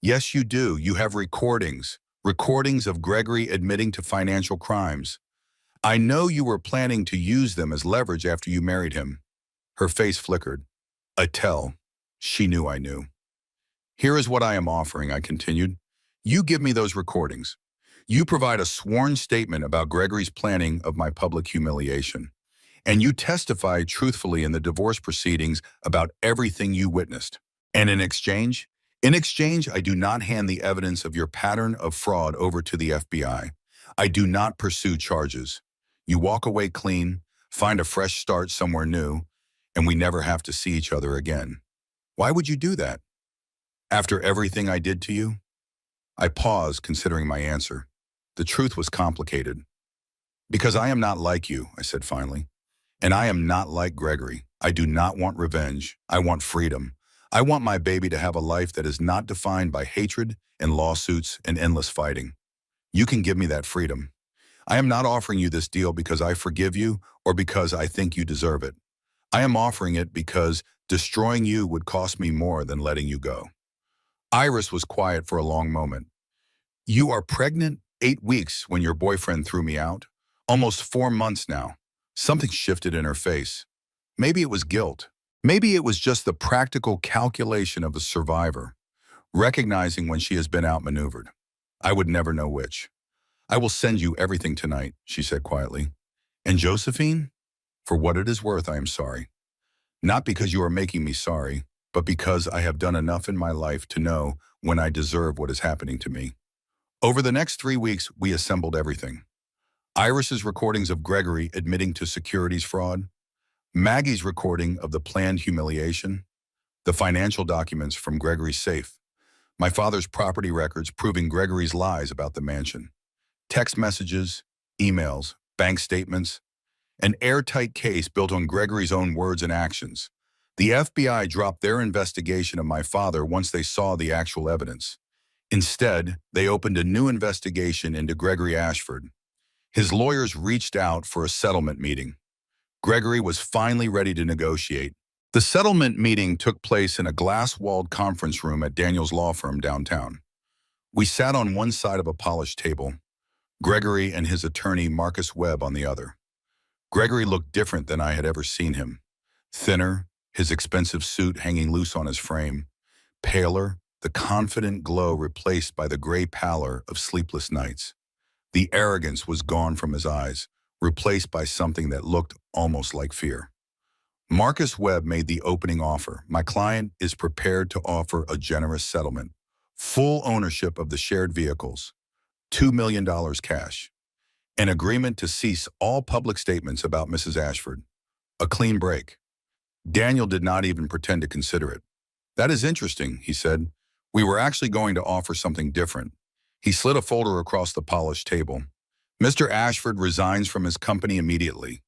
Yes, you do. You have recordings. Recordings of Gregory admitting to financial crimes. I know you were planning to use them as leverage after you married him. Her face flickered. A tell. She knew I knew. Here is what I am offering, I continued. You give me those recordings. You provide a sworn statement about Gregory's planning of my public humiliation. And you testified truthfully in the divorce proceedings about everything you witnessed. And in exchange, I do not hand the evidence of your pattern of fraud over to the FBI. I do not pursue charges. You walk away clean, find a fresh start somewhere new, and we never have to see each other again. Why would you do that? After everything I did to you? I paused, considering my answer. The truth was complicated. Because I am not like you, I said finally. And I am not like Gregory. I do not want revenge. I want freedom. I want my baby to have a life that is not defined by hatred and lawsuits and endless fighting. You can give me that freedom. I am not offering you this deal because I forgive you or because I think you deserve it. I am offering it because destroying you would cost me more than letting you go. Iris was quiet for a long moment. You are pregnant 8 weeks when your boyfriend threw me out? Almost 4 months now. Something shifted in her face. Maybe it was guilt. Maybe it was just the practical calculation of a survivor, recognizing when she has been outmaneuvered. I would never know which. I will send you everything tonight, she said quietly. And Josephine? For what it is worth, I am sorry. Not because you are making me sorry, but because I have done enough in my life to know when I deserve what is happening to me. Over the next 3 weeks, we assembled everything. Iris's recordings of Gregory admitting to securities fraud, Maggie's recording of the planned humiliation, the financial documents from Gregory's safe, my father's property records proving Gregory's lies about the mansion, text messages, emails, bank statements, an airtight case built on Gregory's own words and actions. The FBI dropped their investigation of my father once they saw the actual evidence. Instead, they opened a new investigation into Gregory Ashford. His lawyers reached out for a settlement meeting. Gregory was finally ready to negotiate. The settlement meeting took place in a glass-walled conference room at Daniel's law firm downtown. We sat on one side of a polished table, Gregory and his attorney Marcus Webb on the other. Gregory looked different than I had ever seen him. Thinner, his expensive suit hanging loose on his frame. Paler, the confident glow replaced by the gray pallor of sleepless nights. The arrogance was gone from his eyes, replaced by something that looked almost like fear. Marcus Webb made the opening offer. My client is prepared to offer a generous settlement. Full ownership of the shared vehicles. $2 million cash. An agreement to cease all public statements about Mrs. Ashford. A clean break. Daniel did not even pretend to consider it. That is interesting, he said. We were actually going to offer something different. He slid a folder across the polished table. Mr. Ashford resigns from his company immediately.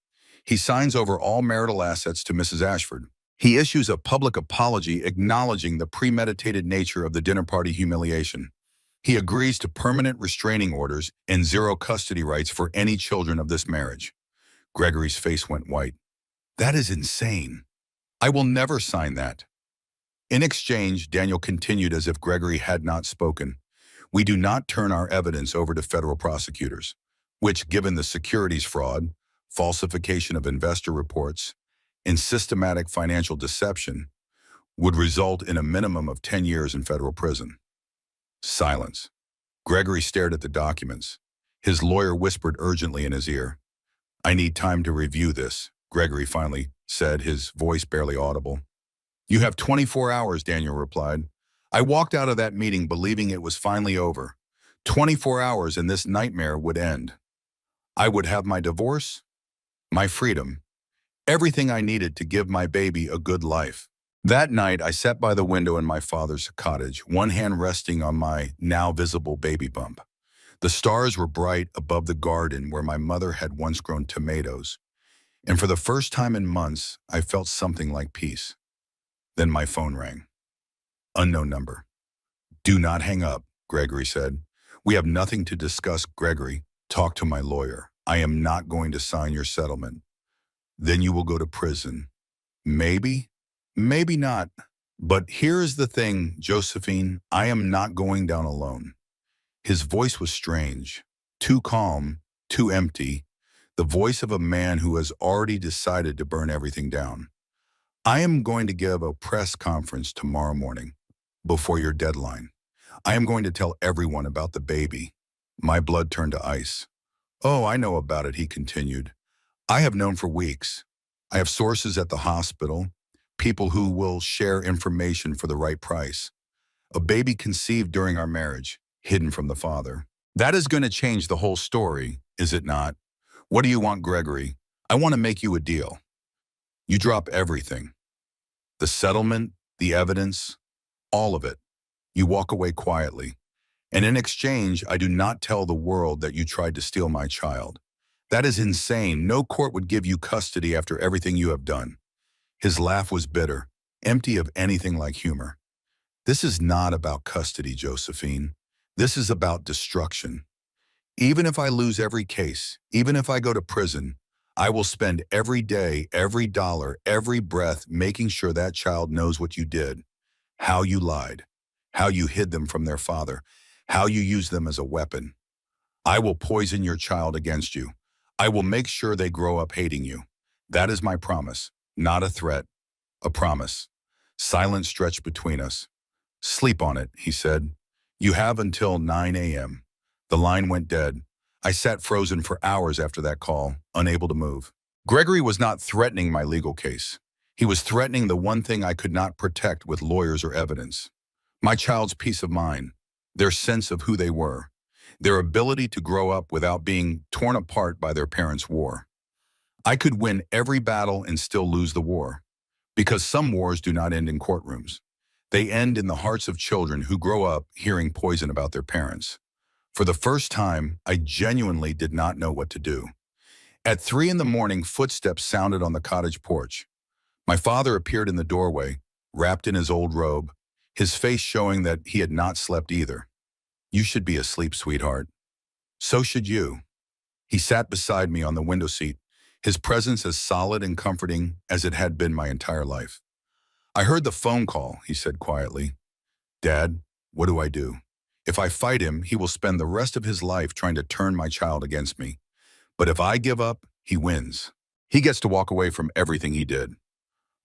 He signs over all marital assets to Mrs. Ashford. He issues a public apology acknowledging the premeditated nature of the dinner party humiliation. He agrees to permanent restraining orders and zero custody rights for any children of this marriage. Gregory's face went white. That is insane. I will never sign that. In exchange, Daniel continued as if Gregory had not spoken. We do not turn our evidence over to federal prosecutors, which, given the securities fraud, falsification of investor reports, and systematic financial deception, would result in a minimum of 10 years in federal prison. Silence. Gregory stared at the documents. His lawyer whispered urgently in his ear. I need time to review this, Gregory finally said, his voice barely audible. You have 24 hours, Daniel replied. I walked out of that meeting believing it was finally over. 24 hours and this nightmare would end. I would have my divorce, my freedom, everything I needed to give my baby a good life. That night, I sat by the window in my father's cottage, one hand resting on my now visible baby bump. The stars were bright above the garden where my mother had once grown tomatoes, and for the first time in months, I felt something like peace. Then my phone rang. Unknown number. Do not hang up, Gregory said. We have nothing to discuss, Gregory. Talk to my lawyer. I am not going to sign your settlement. Then you will go to prison. Maybe, maybe not. But here is the thing, Josephine, I am not going down alone. His voice was strange, too calm, too empty, the voice of a man who has already decided to burn everything down. I am going to give a press conference tomorrow morning, before your deadline. I am going to tell everyone about the baby. My blood turned to ice. Oh, I know about it, he continued. I have known for weeks. I have sources at the hospital, people who will share information for the right price. A baby conceived during our marriage, hidden from the father. That is going to change the whole story, is it not? What do you want, Gregory? I want to make you a deal. You drop everything. The settlement, the evidence, all of it. You walk away quietly. And in exchange, I do not tell the world that you tried to steal my child. That is insane. No court would give you custody after everything you have done. His laugh was bitter, empty of anything like humor. This is not about custody, Josephine. This is about destruction. Even if I lose every case, even if I go to prison, I will spend every day, every dollar, every breath making sure that child knows what you did, how you lied, how you hid them from their father, how you used them as a weapon. I will poison your child against you. I will make sure they grow up hating you. That is my promise, not a threat, a promise. Silence stretched between us. Sleep on it, he said. You have until 9 a.m. The line went dead. I sat frozen for hours after that call, unable to move. Gregory was not threatening my legal case. He was threatening the one thing I could not protect with lawyers or evidence. My child's peace of mind, their sense of who they were, their ability to grow up without being torn apart by their parents' war. I could win every battle and still lose the war, because some wars do not end in courtrooms. They end in the hearts of children who grow up hearing poison about their parents. For the first time, I genuinely did not know what to do. At 3 in the morning, footsteps sounded on the cottage porch. My father appeared in the doorway, wrapped in his old robe, his face showing that he had not slept either. You should be asleep, sweetheart. So should you. He sat beside me on the window seat, his presence as solid and comforting as it had been my entire life. I heard the phone call, he said quietly. Dad, what do I do? If I fight him, he will spend the rest of his life trying to turn my child against me. But if I give up, he wins. He gets to walk away from everything he did.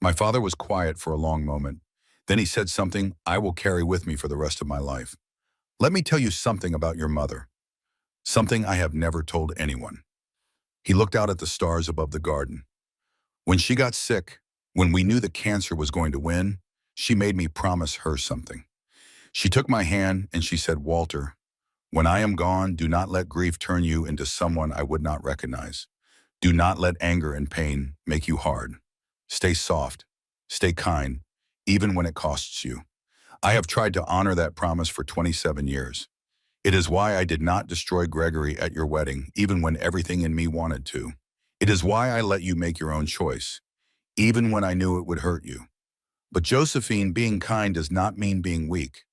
My father was quiet for a long moment. Then he said something I will carry with me for the rest of my life. Let me tell you something about your mother. Something I have never told anyone. He looked out at the stars above the garden. When she got sick, when we knew the cancer was going to win, she made me promise her something. She took my hand and she said, Walter, when I am gone, do not let grief turn you into someone I would not recognize. Do not let anger and pain make you hard. Stay soft, stay kind, even when it costs you. I have tried to honor that promise for 27 years. It is why I did not destroy Gregory at your wedding, even when everything in me wanted to. It is why I let you make your own choice, even when I knew it would hurt you. But Josephine, being kind does not mean being weak.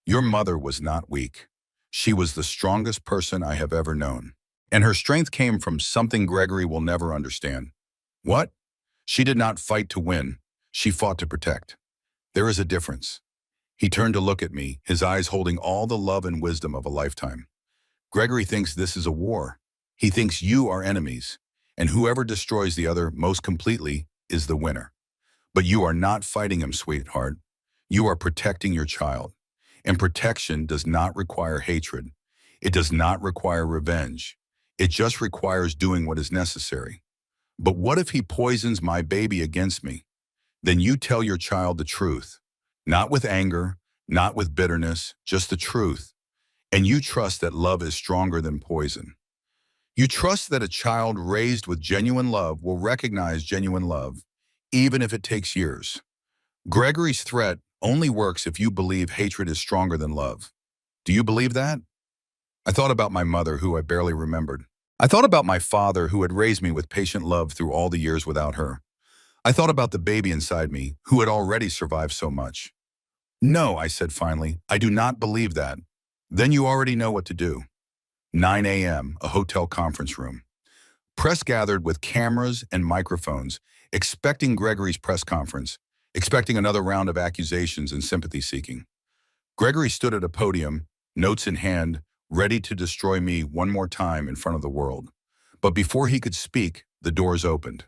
Your mother was not weak. She was the strongest person I have ever known. And her strength came from something Gregory will never understand. What? She did not fight to win. She fought to protect. There is a difference. He turned to look at me, his eyes holding all the love and wisdom of a lifetime. Gregory thinks this is a war. He thinks you are enemies, and whoever destroys the other most completely is the winner. But you are not fighting him, sweetheart. You are protecting your child. And protection does not require hatred. It does not require revenge. It just requires doing what is necessary. But what if he poisons my baby against me? Then you tell your child the truth. Not with anger, not with bitterness, just the truth. And you trust that love is stronger than poison. You trust that a child raised with genuine love will recognize genuine love, even if it takes years. Gregory's threat only works if you believe hatred is stronger than love. Do you believe that? I thought about my mother, who I barely remembered. I thought about my father, who had raised me with patient love through all the years without her. I thought about the baby inside me, who had already survived so much. No, I said finally, I do not believe that. Then you already know what to do. 9 a.m., a hotel conference room. Press gathered with cameras and microphones, expecting Gregory's press conference, expecting another round of accusations and sympathy seeking. Gregory stood at a podium, notes in hand, ready to destroy me one more time in front of the world. But before he could speak, the doors opened.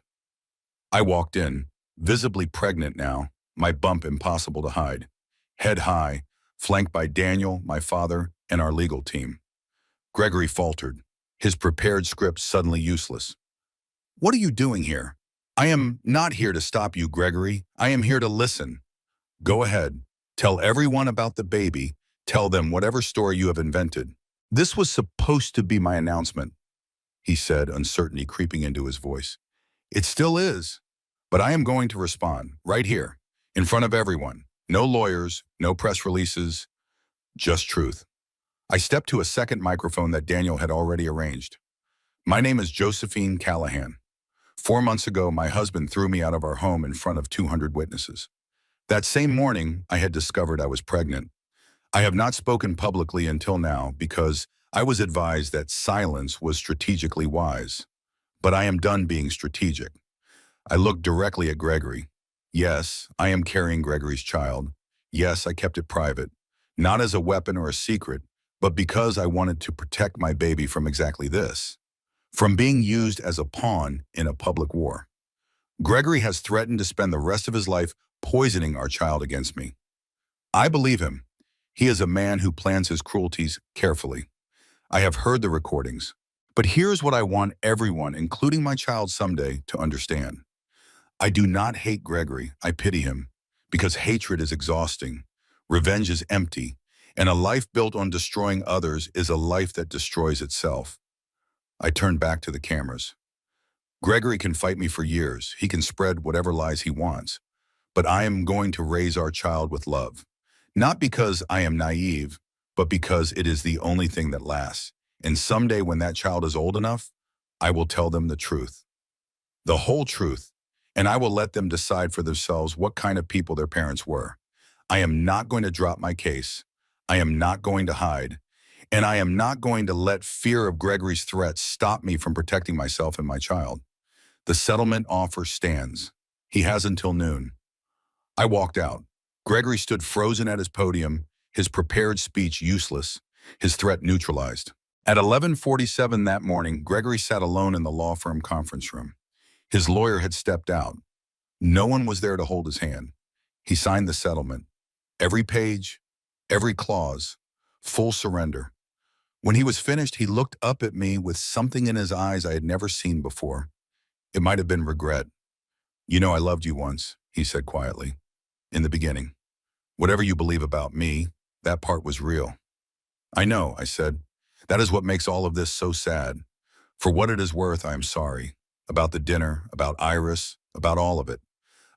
I walked in, visibly pregnant now, my bump impossible to hide. Head high, flanked by Daniel, my father, and our legal team. Gregory faltered, his prepared script suddenly useless. What are you doing here? I am not here to stop you, Gregory. I am here to listen. Go ahead. Tell everyone about the baby. Tell them whatever story you have invented. This was supposed to be my announcement, he said, uncertainty creeping into his voice. It still is. But I am going to respond, right here, in front of everyone. No lawyers, no press releases, just truth. I stepped to a second microphone that Daniel had already arranged. My name is Josephine Callahan. 4 months ago, my husband threw me out of our home in front of 200 witnesses. That same morning, I had discovered I was pregnant. I have not spoken publicly until now because I was advised that silence was strategically wise. But I am done being strategic. I looked directly at Gregory. Yes, I am carrying Gregory's child. Yes, I kept it private. Not as a weapon or a secret, but because I wanted to protect my baby from exactly this. From being used as a pawn in a public war. Gregory has threatened to spend the rest of his life poisoning our child against me. I believe him. He is a man who plans his cruelties carefully. I have heard the recordings. But here's what I want everyone, including my child someday, to understand. I do not hate Gregory. I pity him. Because hatred is exhausting. Revenge is empty. And a life built on destroying others is a life that destroys itself. I turned back to the cameras. Gregory can fight me for years. He can spread whatever lies he wants. But I am going to raise our child with love. Not because I am naive, but because it is the only thing that lasts. And someday when that child is old enough, I will tell them the truth. The whole truth. And I will let them decide for themselves what kind of people their parents were. I am not going to drop my case. I am not going to hide. And I am not going to let fear of Gregory's threats stop me from protecting myself and my child. The settlement offer stands. He has until noon. I walked out. Gregory stood frozen at his podium, his prepared speech useless, his threat neutralized. At 11:47 that morning, Gregory sat alone in the law firm conference room. His lawyer had stepped out. No one was there to hold his hand. He signed the settlement. Every page, every clause, full surrender. When he was finished, he looked up at me with something in his eyes I had never seen before. It might have been regret. You know, I loved you once, he said quietly. In the beginning. Whatever you believe about me, that part was real. I know, I said. That is what makes all of this so sad. For what it is worth, I am sorry. About the dinner, about Iris, about all of it.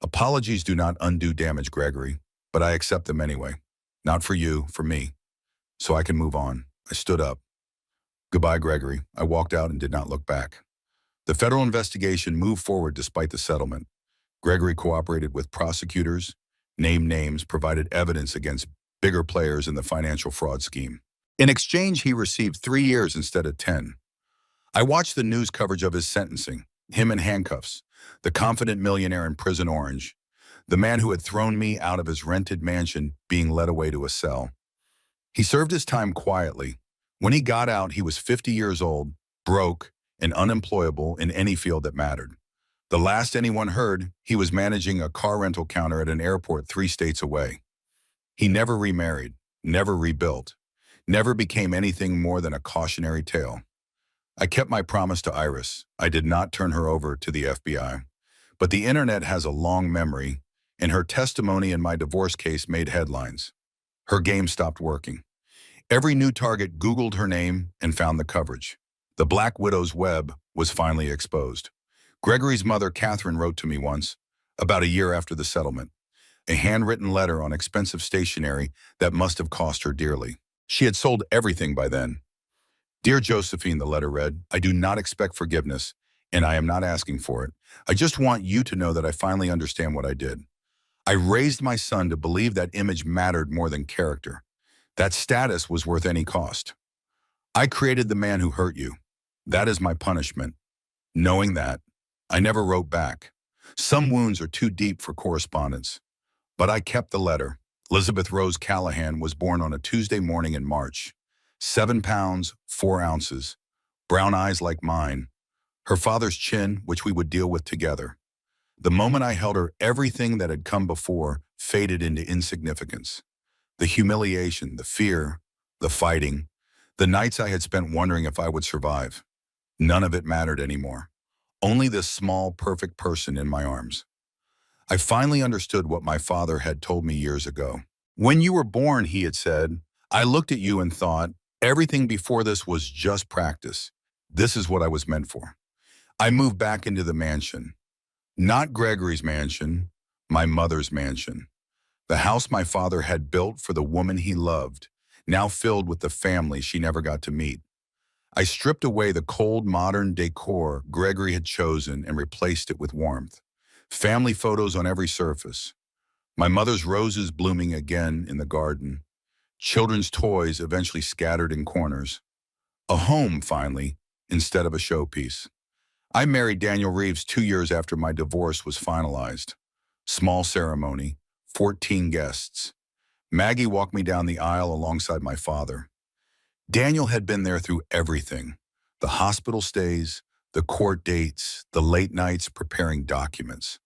Apologies do not undo damage, Gregory, but I accept them anyway. Not for you, for me. So I can move on. I stood up. Goodbye, Gregory. I walked out and did not look back. The federal investigation moved forward despite the settlement. Gregory cooperated with prosecutors, named names, provided evidence against bigger players in the financial fraud scheme. In exchange, he received 3 years instead of 10. I watched the news coverage of his sentencing, him in handcuffs, the confident millionaire in prison orange, the man who had thrown me out of his rented mansion being led away to a cell. He served his time quietly. When he got out, he was 50 years old, broke, and unemployable in any field that mattered. The last anyone heard, he was managing a car rental counter at an airport 3 states away. He never remarried, never rebuilt, never became anything more than a cautionary tale. I kept my promise to Iris. I did not turn her over to the FBI. But the internet has a long memory, and her testimony in my divorce case made headlines. Her game stopped working. Every new target Googled her name and found the coverage. The Black Widow's web was finally exposed. Gregory's mother, Catherine, wrote to me once, about a year after the settlement, a handwritten letter on expensive stationery that must have cost her dearly. She had sold everything by then. Dear Josephine, the letter read, I do not expect forgiveness, and I am not asking for it. I just want you to know that I finally understand what I did. I raised my son to believe that image mattered more than character. That status was worth any cost. I created the man who hurt you. That is my punishment. Knowing that, I never wrote back. Some wounds are too deep for correspondence. But I kept the letter. Elizabeth Rose Callahan was born on a Tuesday morning in March. 7 pounds, 4 ounces. Brown eyes like mine. Her father's chin, which we would deal with together. The moment I held her, everything that had come before faded into insignificance. The humiliation, the fear, the fighting, the nights I had spent wondering if I would survive. None of it mattered anymore. only this small, perfect person in my arms. I finally understood what my father had told me years ago. When you were born, he had said, I looked at you and thought, everything before this was just practice. This is what I was meant for. I moved back into the mansion. Not Gregory's mansion, my mother's mansion. The house my father had built for the woman he loved, now filled with the family she never got to meet. I stripped away the cold, modern decor Gregory had chosen and replaced it with warmth. Family photos on every surface. My mother's roses blooming again in the garden. Children's toys eventually scattered in corners. A home, finally, instead of a showpiece. I married Daniel Reeves 2 years after my divorce was finalized. Small ceremony, 14 guests. Maggie walked me down the aisle alongside my father. Daniel had been there through everything. The hospital stays, the court dates, the late nights preparing documents.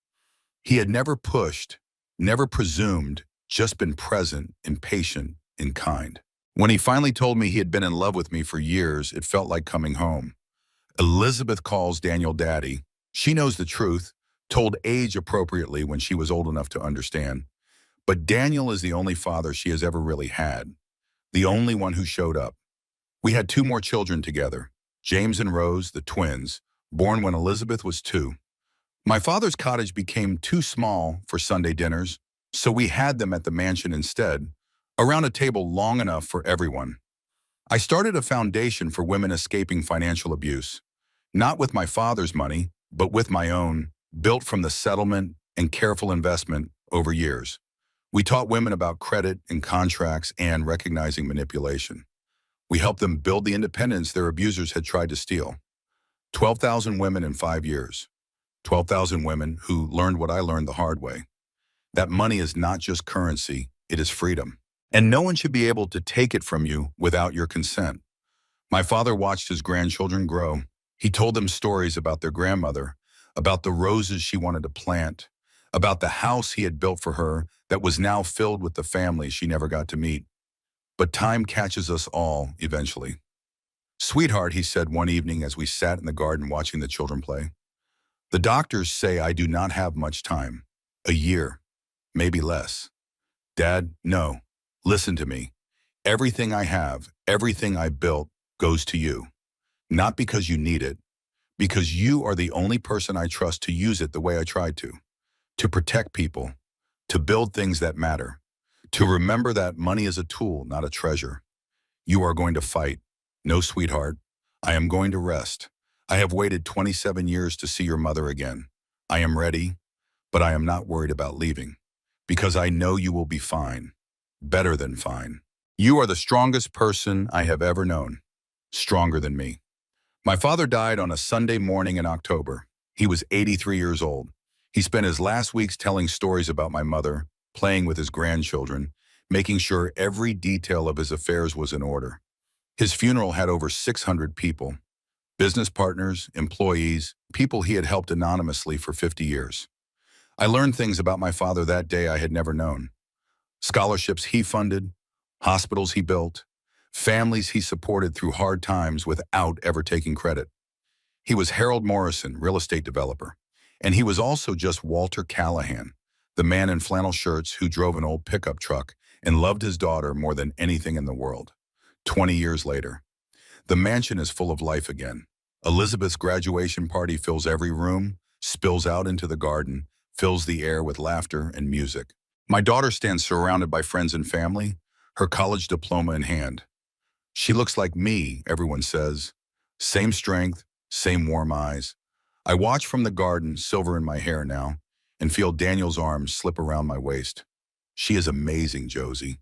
He had never pushed, never presumed, just been present and patient and kind. When he finally told me he had been in love with me for years, it felt like coming home. Elizabeth calls Daniel daddy. She knows the truth, told age appropriately when she was old enough to understand. But Daniel is the only father she has ever really had, the only one who showed up. We had 2 more children together, James and Rose, the twins, born when Elizabeth was 2. My father's cottage became too small for Sunday dinners, so we had them at the mansion instead, around a table long enough for everyone. I started a foundation for women escaping financial abuse, not with my father's money, but with my own, built from the settlement and careful investment over years. We taught women about credit and contracts and recognizing manipulation. We helped them build the independence their abusers had tried to steal. 12,000 women in 5 years. 12,000 women who learned what I learned the hard way. That money is not just currency, it is freedom. And no one should be able to take it from you without your consent. My father watched his grandchildren grow. He told them stories about their grandmother, about the roses she wanted to plant, about the house he had built for her that was now filled with the family she never got to meet. But time catches us all eventually. Sweetheart, he said one evening as we sat in the garden watching the children play, the doctors say I do not have much time. A year, maybe less. Dad, no. Listen to me. Everything I have, everything I built, goes to you. Not because you need it, because you are the only person I trust to use it the way I tried to protect people, to build things that matter, to remember that money is a tool, not a treasure. You are going to fight. No, sweetheart. I am going to rest. I have waited 27 years to see your mother again. I am ready, but I am not worried about leaving, because I know you will be fine. Better than fine. You are the strongest person I have ever known. Stronger than me. My father died on a Sunday morning in October. He was 83 years old. He spent his last weeks telling stories about my mother, playing with his grandchildren, making sure every detail of his affairs was in order. His funeral had over 600 people. Business partners, employees, people he had helped anonymously for 50 years. I learned things about my father that day I had never known. Scholarships he funded, hospitals he built, families he supported through hard times without ever taking credit. He was Harold Morrison, real estate developer. And he was also just Walter Callahan, the man in flannel shirts who drove an old pickup truck and loved his daughter more than anything in the world. 20 years later, the mansion is full of life again. Elizabeth's graduation party fills every room, spills out into the garden, fills the air with laughter and music. My daughter stands surrounded by friends and family, her college diploma in hand. She looks like me, everyone says. Same strength, same warm eyes. I watch from the garden, silver in my hair now, and feel Daniel's arms slip around my waist. She is amazing, Josie.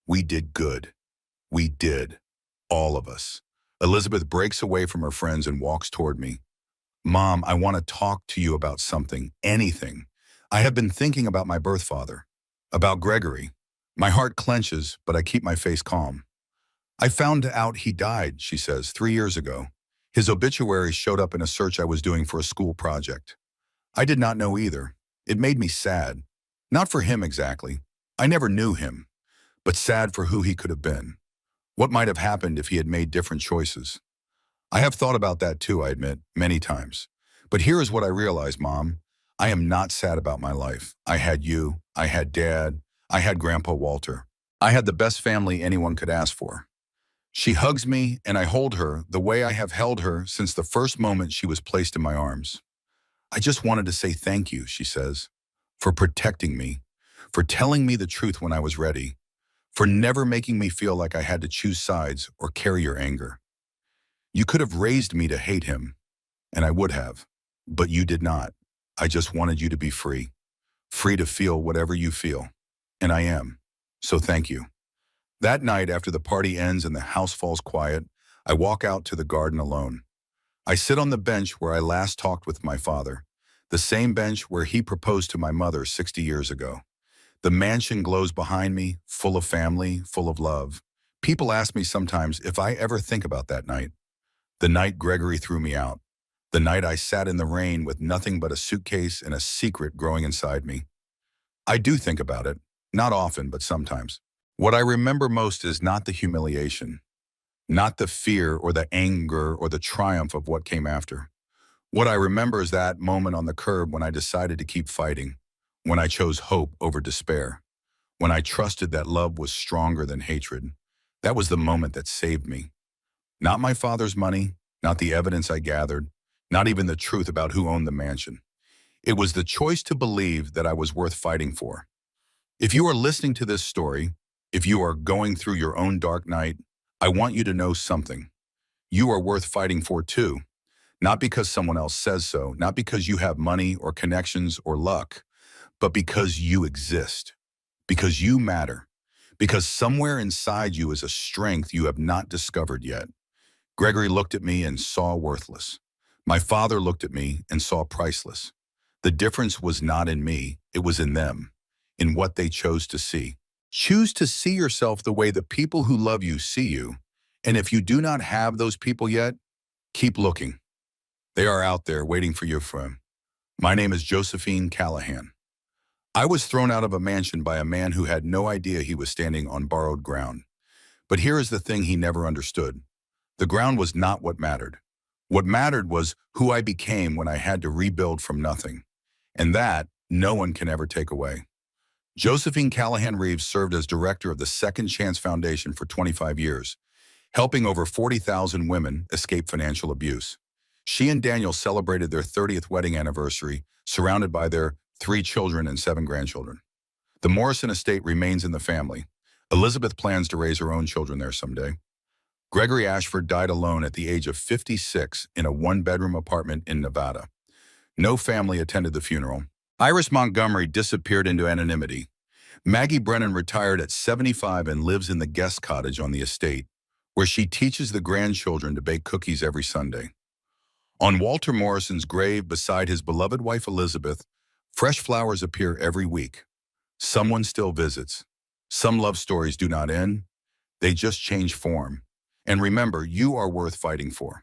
We did good. We did. All of us. Elizabeth breaks away from her friends and walks toward me. Mom, I want to talk to you about something, anything. I have been thinking about my birth father, about Gregory. My heart clenches, but I keep my face calm. I found out he died, she says, 3 years ago. His obituary showed up in a search I was doing for a school project. I did not know either. It made me sad. Not for him exactly. I never knew him, but sad for who he could have been. What might have happened if he had made different choices? I have thought about that too, I admit, many times. But here is what I realized, Mom. I am not sad about my life. I had you, I had Dad, I had Grandpa Walter. I had the best family anyone could ask for. She hugs me and I hold her the way I have held her since the first moment she was placed in my arms. I just wanted to say thank you, she says, for protecting me, for telling me the truth when I was ready, for never making me feel like I had to choose sides or carry your anger. You could have raised me to hate him, and I would have, but you did not. I just wanted you to be free, free to feel whatever you feel, and I am. So thank you. That night, after the party ends and the house falls quiet, I walk out to the garden alone. I sit on the bench where I last talked with my father, the same bench where he proposed to my mother 60 years ago. The mansion glows behind me, full of family, full of love. People ask me sometimes if I ever think about that night. The night Gregory threw me out. The night I sat in the rain with nothing but a suitcase and a secret growing inside me. I do think about it, not often, but sometimes. What I remember most is not the humiliation, not the fear or the anger or the triumph of what came after. What I remember is that moment on the curb when I decided to keep fighting, when I chose hope over despair, when I trusted that love was stronger than hatred. That was the moment that saved me. Not my father's money, not the evidence I gathered, not even the truth about who owned the mansion. It was the choice to believe that I was worth fighting for. If you are listening to this story, if you are going through your own dark night, I want you to know something. You are worth fighting for too. Not because someone else says so, not because you have money or connections or luck, but because you exist, because you matter, because somewhere inside you is a strength you have not discovered yet. Gregory looked at me and saw worthless. My father looked at me and saw priceless. The difference was not in me, it was in them, in what they chose to see. Choose to see yourself the way the people who love you see you. And if you do not have those people yet, keep looking. They are out there waiting for your friend. My name is Josephine Callahan. I was thrown out of a mansion by a man who had no idea he was standing on borrowed ground. But here is the thing he never understood. The ground was not what mattered. What mattered was who I became when I had to rebuild from nothing. And that, no one can ever take away. Josephine Callahan Reeves served as director of the Second Chance Foundation for 25 years, helping over 40,000 women escape financial abuse. She and Daniel celebrated their 30th wedding anniversary, surrounded by their 3 children and 7 grandchildren. The Morrison estate remains in the family. Elizabeth plans to raise her own children there someday. Gregory Ashford died alone at the age of 56 in a 1-bedroom apartment in Nevada. No family attended the funeral. Iris Montgomery disappeared into anonymity. Maggie Brennan retired at 75 and lives in the guest cottage on the estate, where she teaches the grandchildren to bake cookies every Sunday. On Walter Morrison's grave beside his beloved wife Elizabeth, fresh flowers appear every week. Someone still visits. Some love stories do not end. They just change form. And remember, you are worth fighting for.